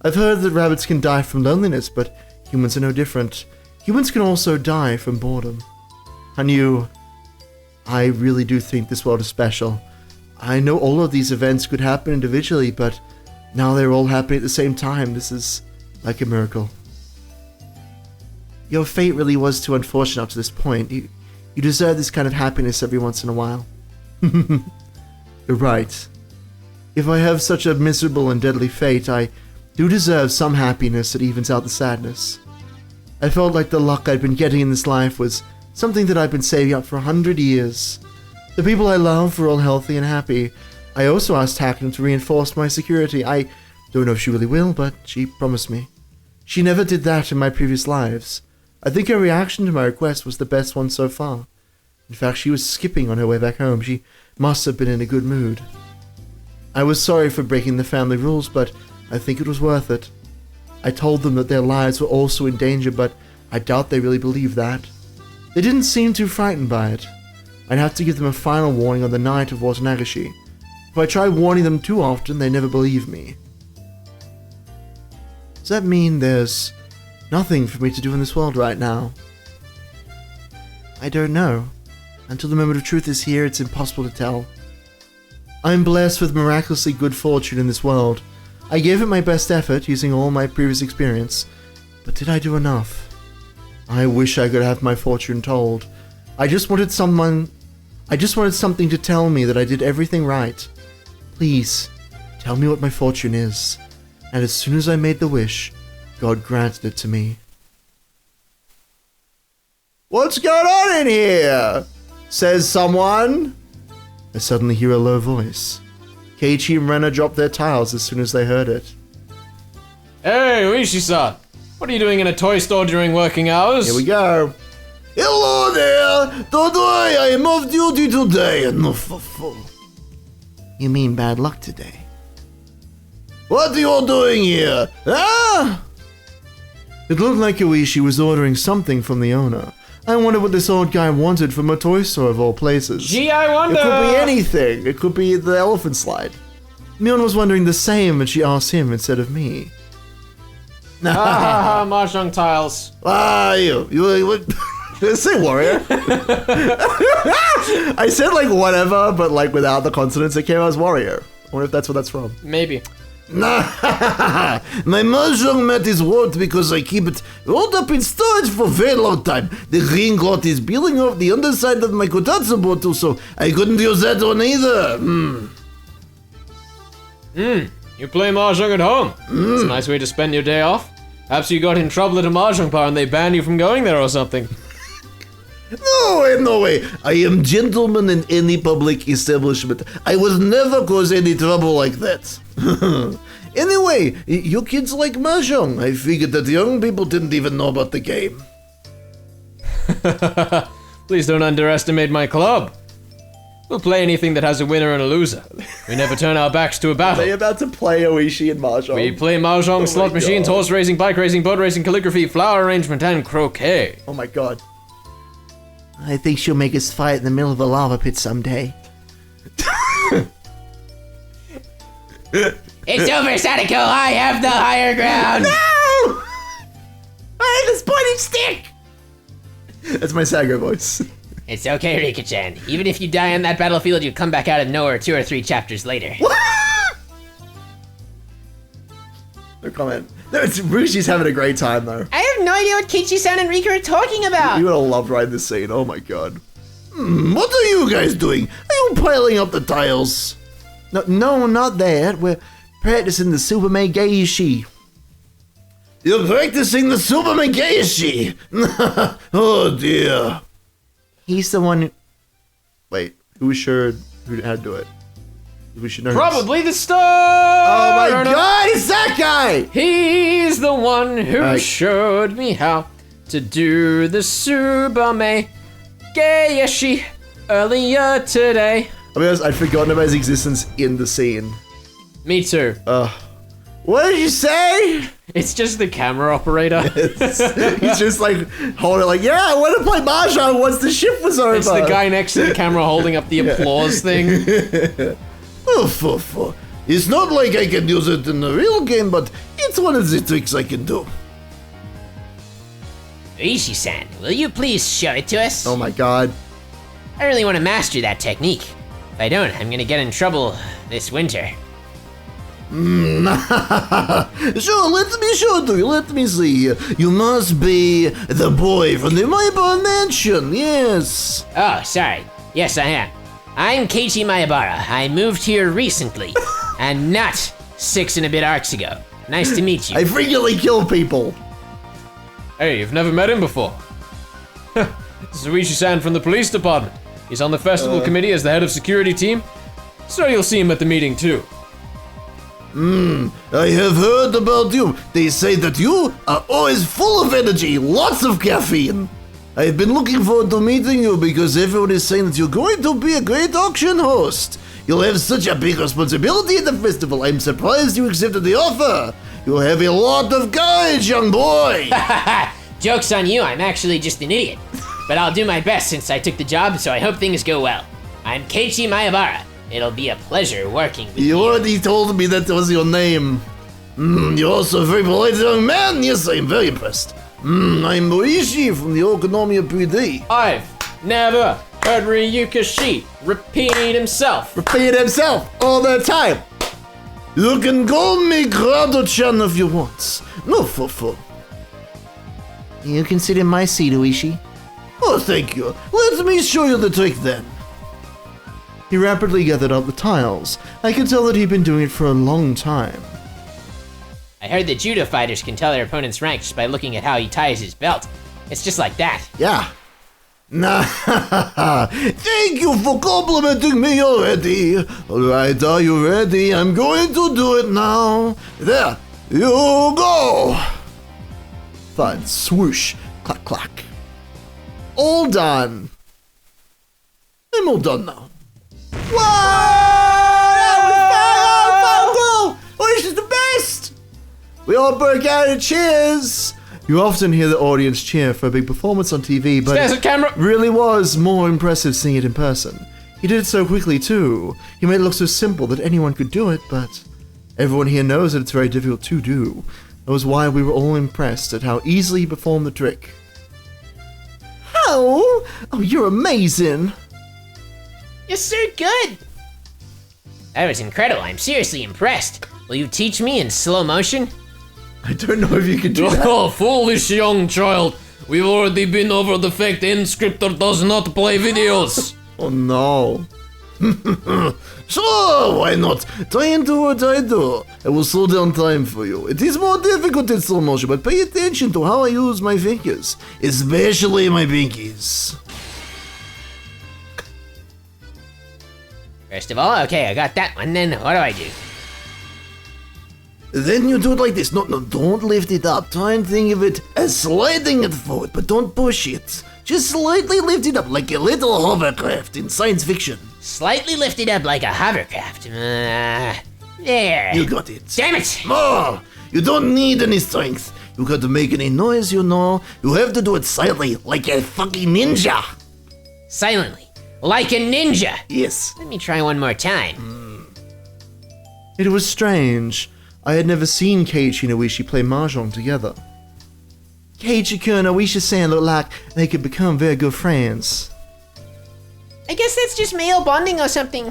I've heard that rabbits can die from loneliness, but humans are no different. Humans can also die from boredom. I really do think this world is special. I know all of these events could happen individually, but now they're all happening at the same time. This is like a miracle. Your fate really was too unfortunate up to this point. You deserve this kind of happiness every once in a while. You're right. If I have such a miserable and deadly fate, I do deserve some happiness that evens out the sadness. I felt like the luck I'd been getting in this life was something that I've been saving up for 100 years. The people I love were all healthy and happy. I also asked Hacknam to reinforce my security. I don't know if she really will, but she promised me. She never did that in my previous lives. I think her reaction to my request was the best one so far. In fact, she was skipping on her way back home. She must have been in a good mood. I was sorry for breaking the family rules, but I think it was worth it. I told them that their lives were also in danger, but I doubt they really believed that. They didn't seem too frightened by it. I'd have to give them a final warning on the night of Watanagashi. If I tried warning them too often, they never believed me. Does that mean there's nothing for me to do in this world right now? I don't know. Until the moment of truth is here, it's impossible to tell. I'm blessed with miraculously good fortune in this world. I gave it my best effort using all my previous experience, but did I do enough? I wish I could have my fortune told. I just wanted something to tell me that I did everything right. Please, tell me what my fortune is. And as soon as I made the wish, God granted it to me. What's going on in here? Says someone. I suddenly hear a low voice. Keiichi and Rena dropped their tiles as soon as they heard it.
Hey, Ooishi-san! What are you doing in a toy store during working hours?
Here we go. Hello there! Today I am off duty today.
You mean bad luck today?
What are you doing here? Ah! It looked like Ooishi was ordering something from the owner. I wonder what this old guy wanted from a toy store of all places.
Gee, I wonder!
It could be anything. It could be the elephant slide. Mion was wondering the same, and she asked him instead of me.
Mahjong tiles.
You what? Did I say warrior? I said like whatever, but like without the consonants, it came out as warrior. I wonder if that's what that's from.
Maybe.
Nah, my mahjong mat is warped because I keep it rolled up in storage for a very long time. The green cloth is peeling off the underside of my kotatsu bottle, so I couldn't use that one either.
You play Mahjong at home. It's a nice way to spend your day off. Perhaps you got in trouble at a Mahjong bar and they banned you from going there or something.
No way. I am gentleman in any public establishment. I was never cause any trouble like that. Anyway, you kids like Mahjong. I figured that the young people didn't even know about the game.
Please don't underestimate my club. We'll play anything that has a winner and a loser. We never turn our backs to a battle.
Are they about to play Ooishi and Mahjong?
We play Mahjong, slot machines, horse racing, bike racing, boat racing, calligraphy, flower arrangement, and croquet.
Oh my god.
I think she'll make us fight in the middle of a lava pit someday.
It's over, Sadako. I have the higher ground.
No! I have this pointing stick! That's my Sago voice.
It's okay, Rika-chan. Even if you die on that battlefield, you'll come back out of nowhere 2 or 3 chapters later.
No comment. No, Rushi's having a great time though.
I have no idea what Keiichi-san and Rika are talking about.
You would have loved writing this scene. Oh my god. What are you guys doing? Are you piling up the tiles?
No, not that. We're practicing the Tsubame Gaeshi.
You're practicing the Tsubame Gaeshi. Oh dear.
He's the one who...
Wait, who should how to do it? We should know.
Probably the star.
Oh my god, it's that guy!
He's the one who showed me how to do the Tsubame Gaeshi earlier today.
I'll be honest, I'd forgotten about his existence in the scene.
Me too.
What did you say?
It's just the camera operator.
He's just like holding like, yeah, I want to play Mahjong once the shift was over.
It's the guy next to the camera holding up the applause thing.
It's not like I can use it in the real game, but it's one of the tricks I can do.
Ooishi-san, will you please show it to us?
Oh my god.
I really want to master that technique. If I don't, I'm gonna get in trouble this winter.
Sure, let me show it to you. Let me see. You must be the boy from the Maple Mansion, yes.
Oh, sorry. Yes, I am. I'm Keiichi Mayabara. I moved here recently, and not 6 and a bit arcs ago. Nice to meet you.
I frequently kill people.
Hey, you've never met him before. This is Ooishi-san from the police department. He's on the festival committee as the head of security team, so you'll see him at the meeting too.
I have heard about you. They say that you are always full of energy, lots of caffeine. I've been looking forward to meeting you because everyone is saying that you're going to be a great auction host. You'll have such a big responsibility at the festival. I'm surprised you accepted the offer. You'll have a lot of courage, young boy.
Joke's on you, I'm actually just an idiot. But I'll do my best since I took the job, so I hope things go well. I'm Keiichi Mayabara. It'll be a pleasure working with you.
You already told me that was your name. You're also a very polite young man. Yes, I'm very impressed. I'm Ooishi from the Okonomiya PD.
I've never heard Ryukashi repeat himself.
Repeat himself all the time. You can call me Grado-chan if you want. No fofo.
You can sit in my seat, Ooishi.
Oh, thank you. Let me show you the trick then.
He rapidly gathered up the tiles. I could tell that he'd been doing it for a long time.
I heard that judo fighters can tell their opponent's rank just by looking at how he ties his belt. It's just like that.
Yeah. Nah, thank you for complimenting me already. Alright, are you ready? I'm going to do it now. There, you go.
Thud, swoosh, clack, clack. All done.
I'm all done now.
Whoa! That was fun! Oh, this is the best! We all broke out in cheers. You often hear the audience cheer for a big performance on TV, but
There's a camera.
it really was more impressive seeing it in person. He did it so quickly too. He made it look so simple that anyone could do it, but everyone here knows that it's very difficult to do. That was why we were all impressed at how easily he performed the trick. How? Oh, you're amazing.
You're so good. That was incredible. I'm seriously impressed. Will you teach me in slow motion?
I don't know if you can do that.
Oh, foolish young child. We've already been over the fact the inscriptor does not play videos.
Oh no. Sure, why not? Try and do what I do. I will slow down time for you. It is more difficult in slow motion, but pay attention to how I use my fingers, especially my pinkies.
First of all, okay, I got that one. Then what do I do?
Then you do it like this. No, don't lift it up. Try and think of it as sliding it forward, but don't push it. Just slightly lift it up like a little hovercraft in science fiction.
Slightly lifted up like a hovercraft. There.
You got it.
Damn it!
More! You don't need any strength. You got to make any noise, you know. You have to do it silently, like a fucking ninja.
Silently. Like a ninja.
Yes.
Let me try one more time.
It was strange. I had never seen Keiichi and Ooishi play Mahjong together. Keiichi-kun and Ooishi-san looked like they could become very good friends.
I guess that's just male bonding or something.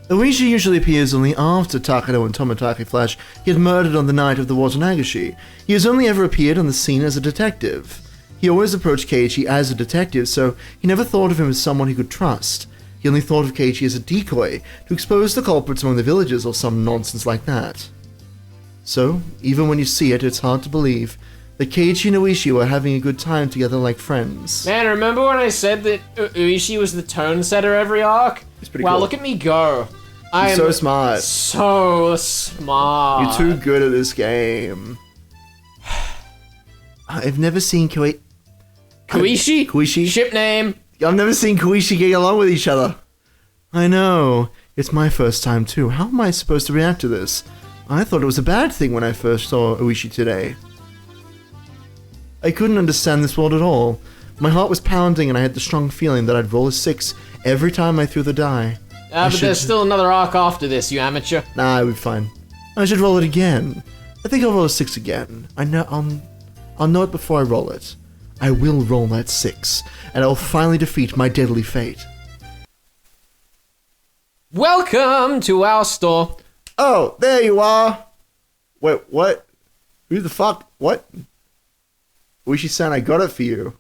Ooishi usually appears only after Takano and Tomitake Flash get murdered on the night of the Watanagashi. He has only ever appeared on the scene as a detective.
He always approached Keiichi as a detective, so he never thought of him as someone he could trust. He only thought of Keiichi as a decoy to expose the culprits among the villagers or some nonsense like that. So, even when you see it, it's hard to believe that Keiichi and Ooishi were having a good time together like friends.
Man, remember when I said that Ooishi was the tone setter every arc?
It's pretty
wow,
cool.
look at me go. I'm
so smart.
So smart.
You're too good at this game. I've never seen
Keiichi?
Keiichi?
Ship name.
I've never seen Keiichi get along with each other. I know. It's my first time too. How am I supposed to react to this? I thought it was a bad thing when I first saw Ooishi today. I couldn't understand this world at all. My heart was pounding and I had the strong feeling that I'd roll a 6 every time I threw the die.
But there's still another arc after this, you amateur.
Nah, I'll be fine. I should roll it again. I think I'll roll a 6 again. I'll know it before I roll it. I will roll that 6, and I'll finally defeat my deadly fate.
Welcome to our store.
Oh, there you are. Wait, what? Who the fuck? What? Ooishi-san, I got it for you.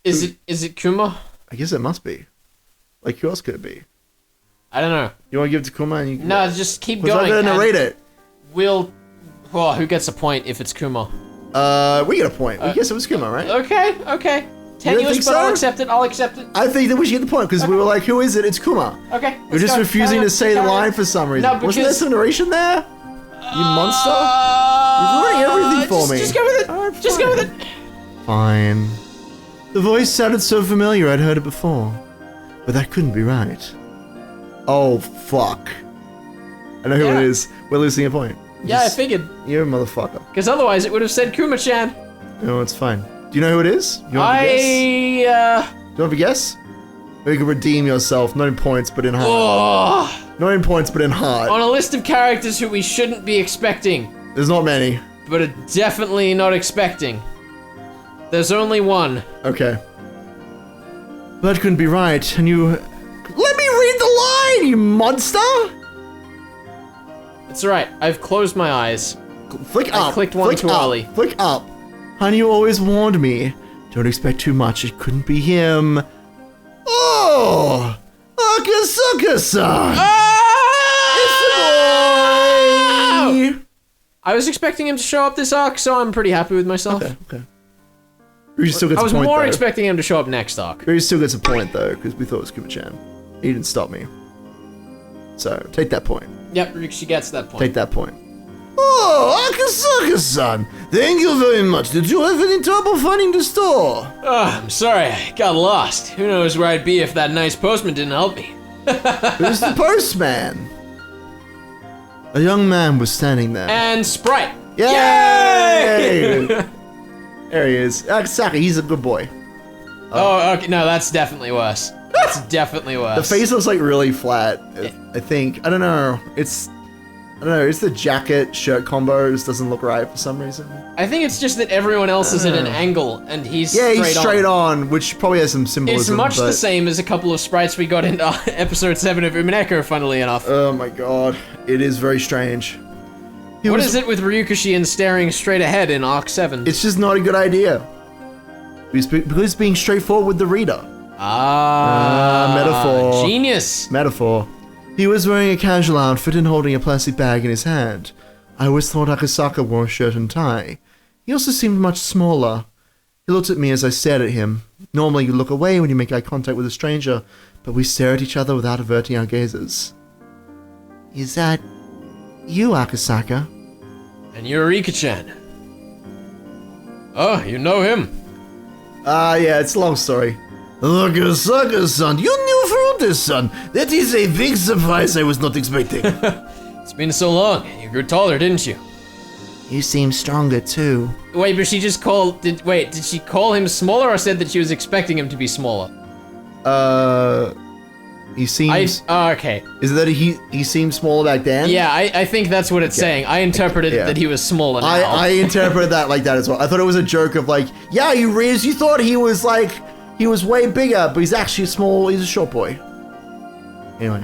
Is it Kuma?
I guess it must be. Like, who else could it be?
I don't know.
You want to give it to Kuma? And you
No, just keep
Because I'm
going.
going to narrate it.
Who gets a point if it's Kuma?
We get a point. We guess it was Kuma, right?
Okay. Tenuous,
think
but I'll
so?
accept it. I'll accept it.
I think that we should get the point, because we were like, who is it? It's Kuma.
Okay.
We're just refusing to say the line for some reason.
No,
Wasn't there
because-
some narration there? You monster? You're ruining everything for me.
Just go with it.
Alright,
Just go with it.
Fine. The voice sounded so familiar I'd heard it before. But that couldn't be right. Oh, fuck. I know who it is. We're losing a point.
Yeah, I figured.
You're a motherfucker.
Because otherwise it would have said Kuma-chan.
No, it's fine. Do you know who it is? You want to guess? Do you want to guess? Or you can redeem yourself, not in points, but in heart.
Oh,
Not in points, but in heart.
on a list of characters who we shouldn't be expecting,
There's not many.
but are definitely not expecting. There's only one.
Okay. That couldn't be right, and you... Let me read the line, you monster!
It's alright. I've closed my eyes.
Flick
I
up.
clicked one
flick
too
up,
early.
Flick up. Honey, you always warned me. Don't expect too much. It couldn't be him. Oh! Akasaka-san!
Ah!
It's a boy!
I was expecting him to show up this arc, so I'm pretty happy with myself.
Okay. Ryuji still gets
I
a
was
point,
more
though.
expecting him to show up next arc.
Ryuji still gets a point, though, because we thought it was Kuma-chan. He didn't stop me. So, take that point.
Yep, she gets that point.
Take that point. Oh, Akasaka-san! Thank you very much. Did you have any trouble finding the store?
I'm sorry, I got lost. Who knows where I'd be if that nice postman didn't help me.
Who's the postman? A young man was standing there.
And Sprite.
Yay! There he is. Akasaka, he's a good boy.
Oh, okay, no, that's definitely worse. That's definitely worse.
The face looks like really flat, I think. I don't know. It's the jacket shirt combo just doesn't look right for some reason.
I think it's just that everyone else is at an angle, and he's
straight on, which probably has some
It's
symbolism.
much
but...
the same as a couple of sprites we got in episode 7 of Umineko, funnily enough.
Oh my god, it is very strange.
What is it with Ryukashi and staring straight ahead in Arc 7?
It's just not a good idea. Because being straightforward with the reader. Metaphor.
Genius.
Metaphor. He was wearing a casual outfit and holding a plastic bag in his hand. I always thought Akasaka wore a shirt and tie. He also seemed much smaller. He looked at me as I stared at him. Normally you look away when you make eye contact with a stranger, but we stare at each other without averting our gazes. Is that you, Akasaka?
And you're Rika-chan. Oh, you know him.
Yeah, it's a long story. Akasaka-san, you knew Fruta-san. That is a big surprise I was not expecting.
It's been so long. You grew taller, didn't you?
You seem stronger too.
Wait, but she just called... Did she call him smaller or said that she was expecting him to be smaller?
He seems...
okay.
Is it that he seemed smaller back then?
Yeah, I think that's what it's saying. I interpreted that he was smaller now.
I interpreted that like that as well. I thought it was a joke of like, yeah, you thought he was like, he was way bigger, but he's actually small, he's a short boy. Anyway.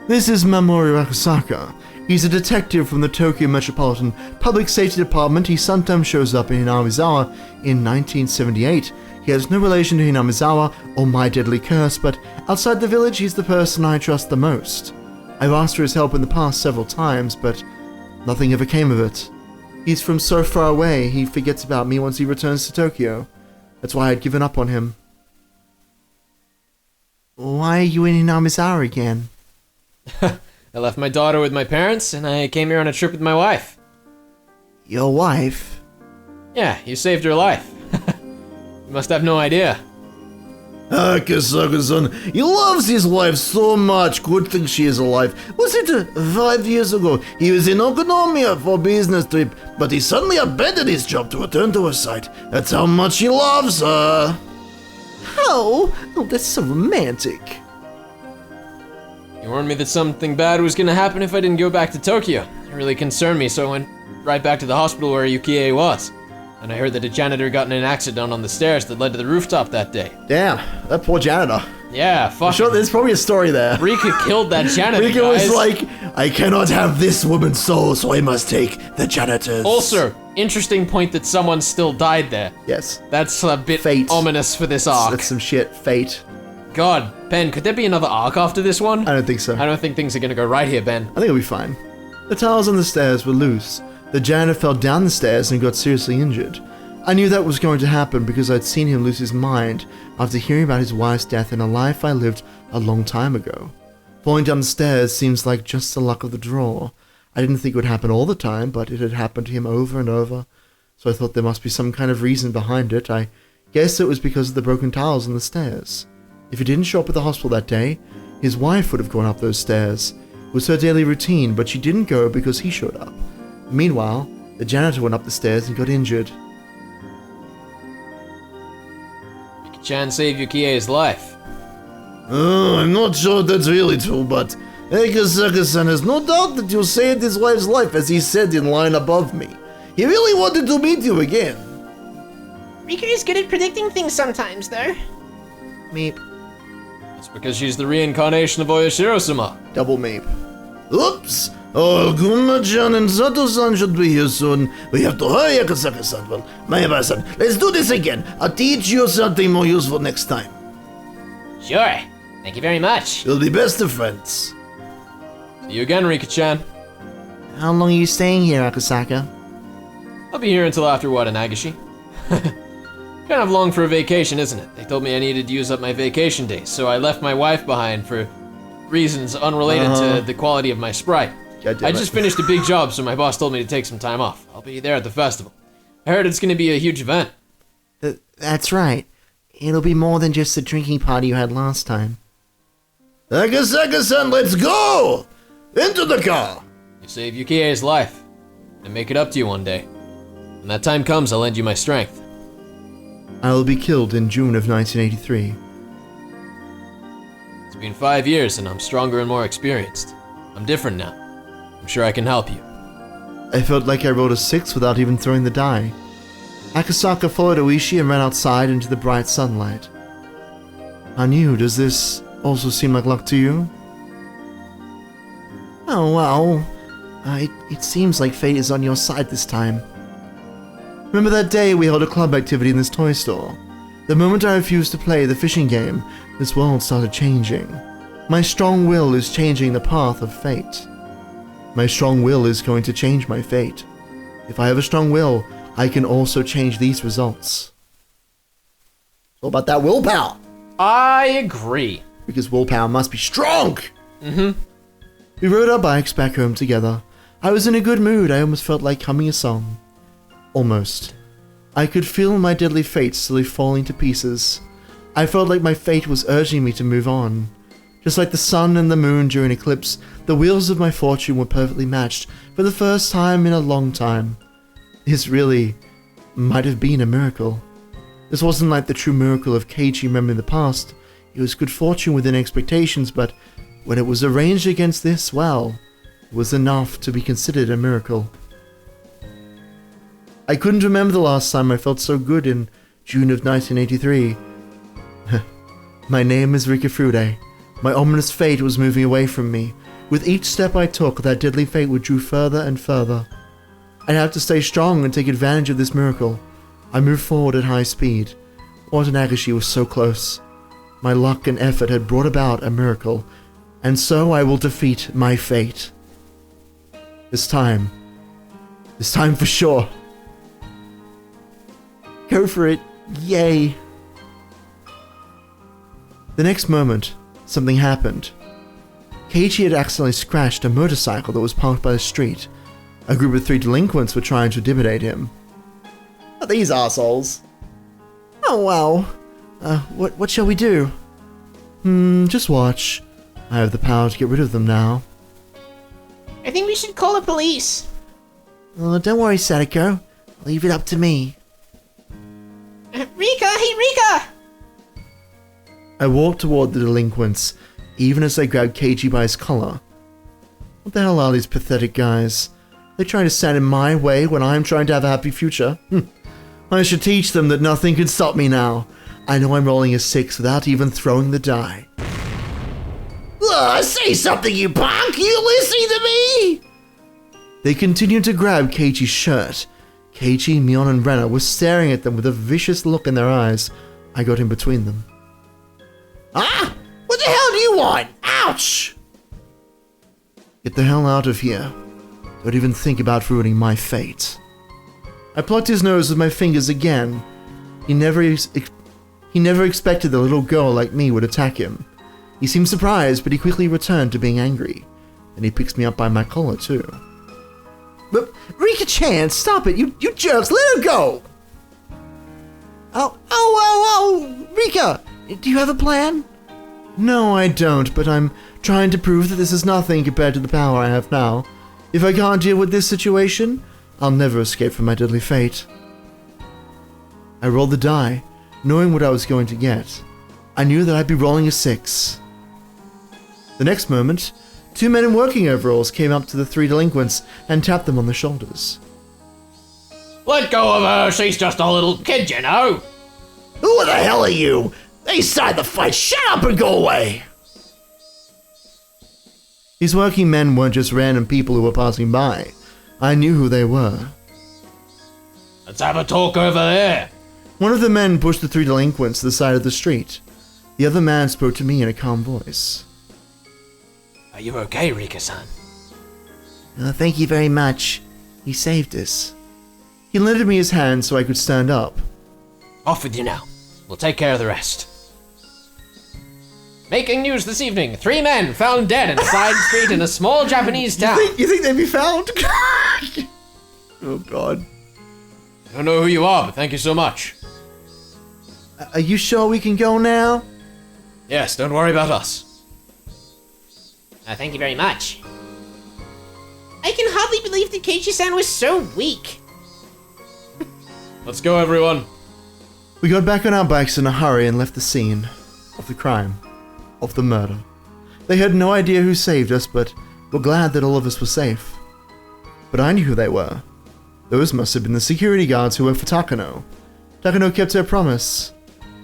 This is Mamoru Akasaka. He's a detective from the Tokyo Metropolitan Public Safety Department. He sometimes shows up in Hinamizawa in 1978. He has no relation to Hinamizawa or My Deadly Curse, but outside the village, he's the person I trust the most. I've asked for his help in the past several times, but nothing ever came of it. He's from so far away, he forgets about me once he returns to Tokyo. That's why I'd given up on him. Why are you in Hinamizawa again?
I left my daughter with my parents, and I came here on a trip with my wife.
Your wife?
Yeah, you saved her life. You must have no idea.
Akasaka-san, he loves his wife so much. Good thing she is alive. Was it 5 years ago? He was in Okonomiya for a business trip, but he suddenly abandoned his job to return to her side. That's how much he loves her. How? Oh, that's so romantic.
You warned me that something bad was gonna happen if I didn't go back to Tokyo. It really concerned me, so I went right back to the hospital where Yukie was. And I heard that a janitor got in an accident on the stairs that led to the rooftop that day.
Damn, that poor janitor.
Yeah, fuck.
I'm sure there's probably a story there.
Rika killed that janitor,
Rika
guys.
was like, I cannot have this woman's soul, so I must take the janitor's.
Also, interesting point that someone still died there.
Yes.
That's a bit
Fate.
ominous for this arc.
That's some shit. Fate.
God, Ben, could there be another arc after this one?
I don't think so.
I don't think things are gonna go right here, Ben.
I think it'll be fine. The tiles on the stairs were loose. The janitor fell down the stairs and got seriously injured. I knew that was going to happen because I'd seen him lose his mind after hearing about his wife's death in a life I lived a long time ago. Falling down the stairs seems like just the luck of the draw. I didn't think it would happen all the time, but it had happened to him over and over, so I thought there must be some kind of reason behind it. I guess it was because of the broken tiles on the stairs. If he didn't show up at the hospital that day, his wife would have gone up those stairs. It was her daily routine, but she didn't go because he showed up. Meanwhile, the janitor went up the stairs and got injured.
Chan saved Yukie's life.
Oh, I'm not sure that's really true, but Akasaka-san has no doubt that you saved his wife's life, as he said in line above me. He really wanted to meet you again.
Rika is good at predicting things sometimes, though.
Meep.
It's because she's the reincarnation of Oyashiro-sama.
Double meep. Oops! Oh, Guma-chan and Sato-san should be here soon. We have to hurry, Akasaka-san. Well, Mayaba-san, let's do this again. I'll teach you something more useful next time.
Sure. Thank you very much.
We'll be best of friends.
See you again, Rika-chan.
How long are you staying here, Akasaka?
I'll be here until after Watanagashi. Kind of long for a vacation, isn't it? They told me I needed to use up my vacation days, so I left my wife behind for reasons unrelated to the quality of my sprite. I just finished a big job, so my boss told me to take some time off. I'll be there at the festival. I heard it's going to be a huge event.
That's right. It'll be more than just the drinking party you had last time. Akasaka-san, let's go! Into the car!
You saved Yukie's life, and make it up to you one day. When that time comes, I'll lend you my strength.
I will be killed in June of 1983.
It's been 5 years, and I'm stronger and more experienced. I'm different now. I'm sure I can help you.
I felt like I rolled a 6 without even throwing the die. Akasaka followed Ooishi and ran outside into the bright sunlight. Hanyu, does this also seem like luck to you? Oh, well, it seems like fate is on your side this time. Remember that day we held a club activity in this toy store? The moment I refused to play the fishing game, this world started changing. My strong will is changing the path of fate. My strong will is going to change my fate. If I have a strong will, I can also change these results. What about that willpower?
I agree.
Because willpower must be strong! We rode our bikes back home together. I was in a good mood. I almost felt like humming a song. Almost. I could feel my deadly fate slowly falling to pieces. I felt like my fate was urging me to move on. Just like the sun and the moon during eclipse, the wheels of my fortune were perfectly matched for the first time in a long time. This really might have been a miracle. This wasn't like the true miracle of Keiichi remembering the past. It was good fortune within expectations, but when it was arranged against this, well, it was enough to be considered a miracle. I couldn't remember the last time I felt so good in June of 1983. My name is Rikafude. My ominous fate was moving away from me. With each step I took, that deadly fate withdrew further and further. I'd have to stay strong and take advantage of this miracle. I moved forward at high speed. Gaeshi was so close. My luck and effort had brought about a miracle, and so I will defeat my fate. This time for sure. Go for it, yay. The next moment, something happened. Keiichi had accidentally scratched a motorcycle that was parked by the street. A group of 3 delinquents were trying to intimidate him. Are these assholes? Oh wow. What shall we do? Just watch. I have the power to get rid of them now.
I think we should call the police.
Don't worry, Sadako. Leave it up to me.
Rika! Hey, Rika!
I walked toward the delinquents, even as they grabbed Keiichi by his collar. What the hell are these pathetic guys? They're trying to stand in my way when I'm trying to have a happy future. I should teach them that nothing can stop me now. I know I'm rolling a 6 without even throwing the die. Say something, you punk! You listening to me? They continued to grab Keiichi's shirt. Keiichi, Mion, and Rena were staring at them with a vicious look in their eyes. I got in between them. Ah! What the hell do you want? Ouch! Get the hell out of here. Don't even think about ruining my fate. I plucked his nose with my fingers again. He never expected the little girl like me would attack him. He seemed surprised, but he quickly returned to being angry. And he picks me up by my collar, too. But Rika-chan, stop it, you jerks, let her go! Oh, Rika, do you have a plan? No, I don't, but I'm trying to prove that this is nothing compared to the power I have now. If I can't deal with this situation, I'll never escape from my deadly fate. I rolled the die, knowing what I was going to get. I knew that I'd be rolling a 6. The next moment, 2 men in working overalls came up to the 3 delinquents and tapped them on the shoulders.
Let go of her, she's just a little kid, you know.
Who the hell are you? They started the fight, shut up and go away! These working men weren't just random people who were passing by. I knew who they were.
Let's have a talk over there.
One of the men pushed the 3 delinquents to the side of the street. The other man spoke to me in a calm voice.
Are you okay, Rika-san?
Thank you very much. He saved us. He lended me his hand so I could stand up.
Off with you now. We'll take care of the rest. Making news this evening. 3 men found dead in a side street in a small Japanese town.
You think they'd be found? Oh, God.
I don't know who you are, but thank you so much.
Are you sure we can go now?
Yes, don't worry about us.
Thank you very much. I can hardly believe that Keiichi-san was so weak.
Let's go, everyone.
We got back on our bikes in a hurry and left the scene of the crime, of the murder. They had no idea who saved us, but were glad that all of us were safe. But I knew who they were. Those must have been the security guards who worked for Takano. Takano kept her promise.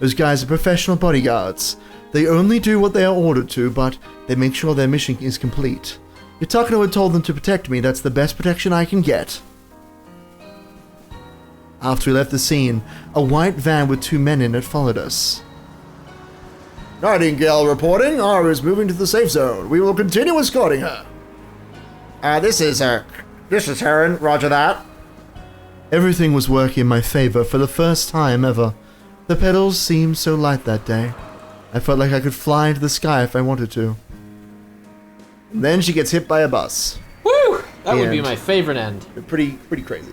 Those guys are professional bodyguards. They only do what they are ordered to, but they make sure their mission is complete. If Takano had told them to protect me, that's the best protection I can get. After we left the scene, a white van with 2 men in it followed us. Nightingale reporting. Ara is moving to the safe zone. We will continue escorting her. This is Heron. Roger that. Everything was working in my favor for the first time ever. The pedals seemed so light that day. I felt like I could fly into the sky if I wanted to. And then she gets hit by a bus.
Woo! That would be my favorite end.
Pretty crazy.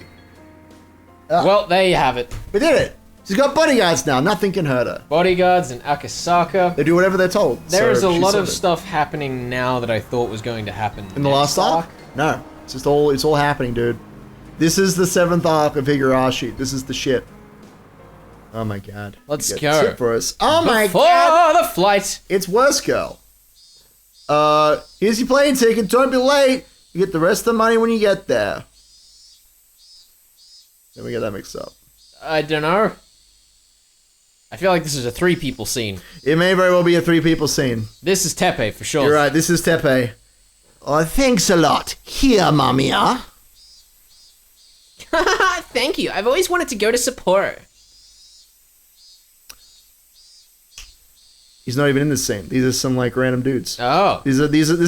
Well, there you have it.
We did it! She's got bodyguards now, nothing can hurt her.
Bodyguards in Akasaka.
They do whatever they're told.
There's
so
a lot of
sorted.
stuff happening now that I thought was going to happen
In the last arc? No. It's all happening, dude. This is the 7th arc of Higurashi. This is the shit. Oh my god.
Let's
You got
go.
tip for us. Oh my
Before
god!
the flight.
It's worse, girl. Here's your plane ticket. Don't be late. You get the rest of the money when you get there. Then we get that mixed up.
I don't know. I feel like this is a 3 people scene.
It may very well be a 3 people scene.
This is Teppei for sure.
You're right, this is Teppei.
Oh, thanks a lot. Here, Mamiya.
Thank you. I've always wanted to go to Sapporo.
He's not even in this scene. These are some like random dudes.
Oh.
This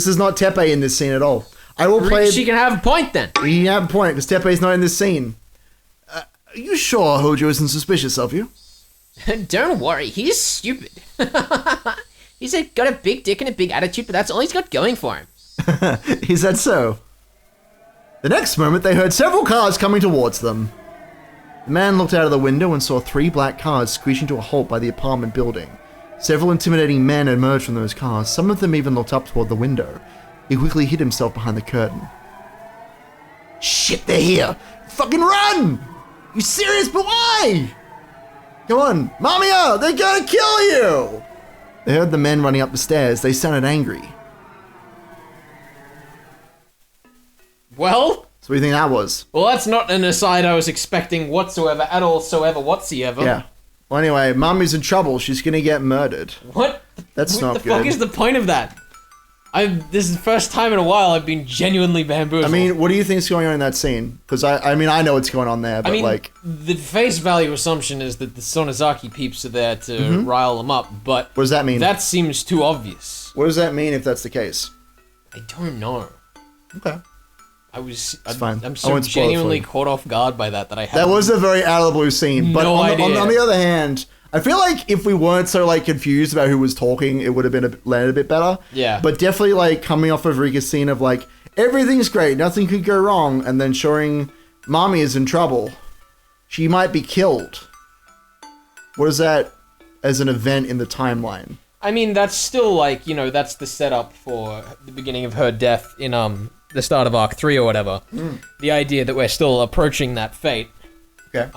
is not Teppei in this scene at all. I will play.
She can have a point then.
You have a point because Teppei's not in this scene. Are you sure Hojo isn't suspicious of you?
Don't worry, he's stupid. He's got a big dick and a big attitude, but that's all he's got going for him.
Is that so? The next moment, they heard several cars coming towards them. The man looked out of the window and saw 3 black cars screeching to a halt by the apartment building. Several intimidating men emerged from those cars. Some of them even looked up toward the window. He quickly hid himself behind the curtain.
Shit, they're here.
Fucking run! You serious? But why? Come on, Mamiya! They're gonna kill you! They heard the men running up the stairs. They sounded angry.
Well?
So what do you think that was?
Well, that's not an aside I was expecting whatsoever, at all, whatsoever.
Yeah. Well, anyway, Mommy's in trouble. She's gonna get murdered.
What?
That's not
What the
good.
fuck is the point of that? This is the first time in a while I've been genuinely bamboozled.
I mean, what do you think is going on in that scene? Because I mean, I know what's going on there, but
the face value assumption is that the Sonozaki peeps are there to rile them up, but
what does that mean?
that seems too obvious.
What does that mean if that's the case?
I don't know.
Okay.
It's
fine.
I'm
I
so
won't spoil it for
genuinely
you.
caught off guard by that I had.
That was a very out of the blue scene. But
No
on
idea.
the other hand, I feel like if we weren't so like confused about who was talking, it would have been landed a bit better.
Yeah.
But definitely like coming off of Rika's scene of like everything's great, nothing could go wrong, and then showing Mommy is in trouble. She might be killed. What is that as an event in the timeline?
I mean, that's still like, that's the setup for the beginning of her death in the start of Arc 3 or whatever. The idea that we're still approaching that fate.
Okay.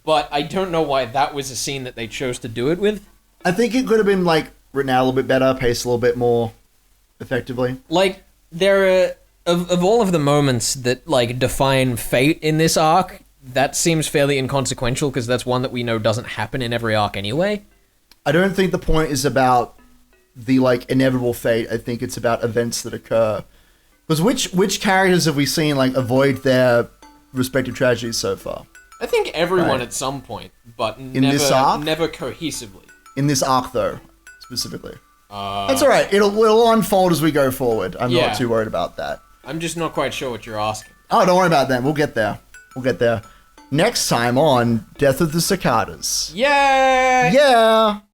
But I don't know why that was a scene that they chose to do it with.
I think it could have been like written out a little bit better, paced a little bit more effectively.
Like, there are, of all of the moments that, like, define fate in this arc, that seems fairly inconsequential, because that's one that we know doesn't happen in every arc anyway.
I don't think the point is about the, like, inevitable fate. I think it's about events that occur. Because which characters have we seen, like, avoid their respective tragedies so far?
I think everyone
Right.
at some point, but
this arc?
never cohesively.
In this arc, though, specifically. That's all right. It'll unfold as we go forward. I'm
Yeah.
not too worried about that.
I'm just not quite sure what you're asking.
Oh, don't worry about that. We'll get there. Next time on Death of the Cicadas.
Yeah!
Yeah!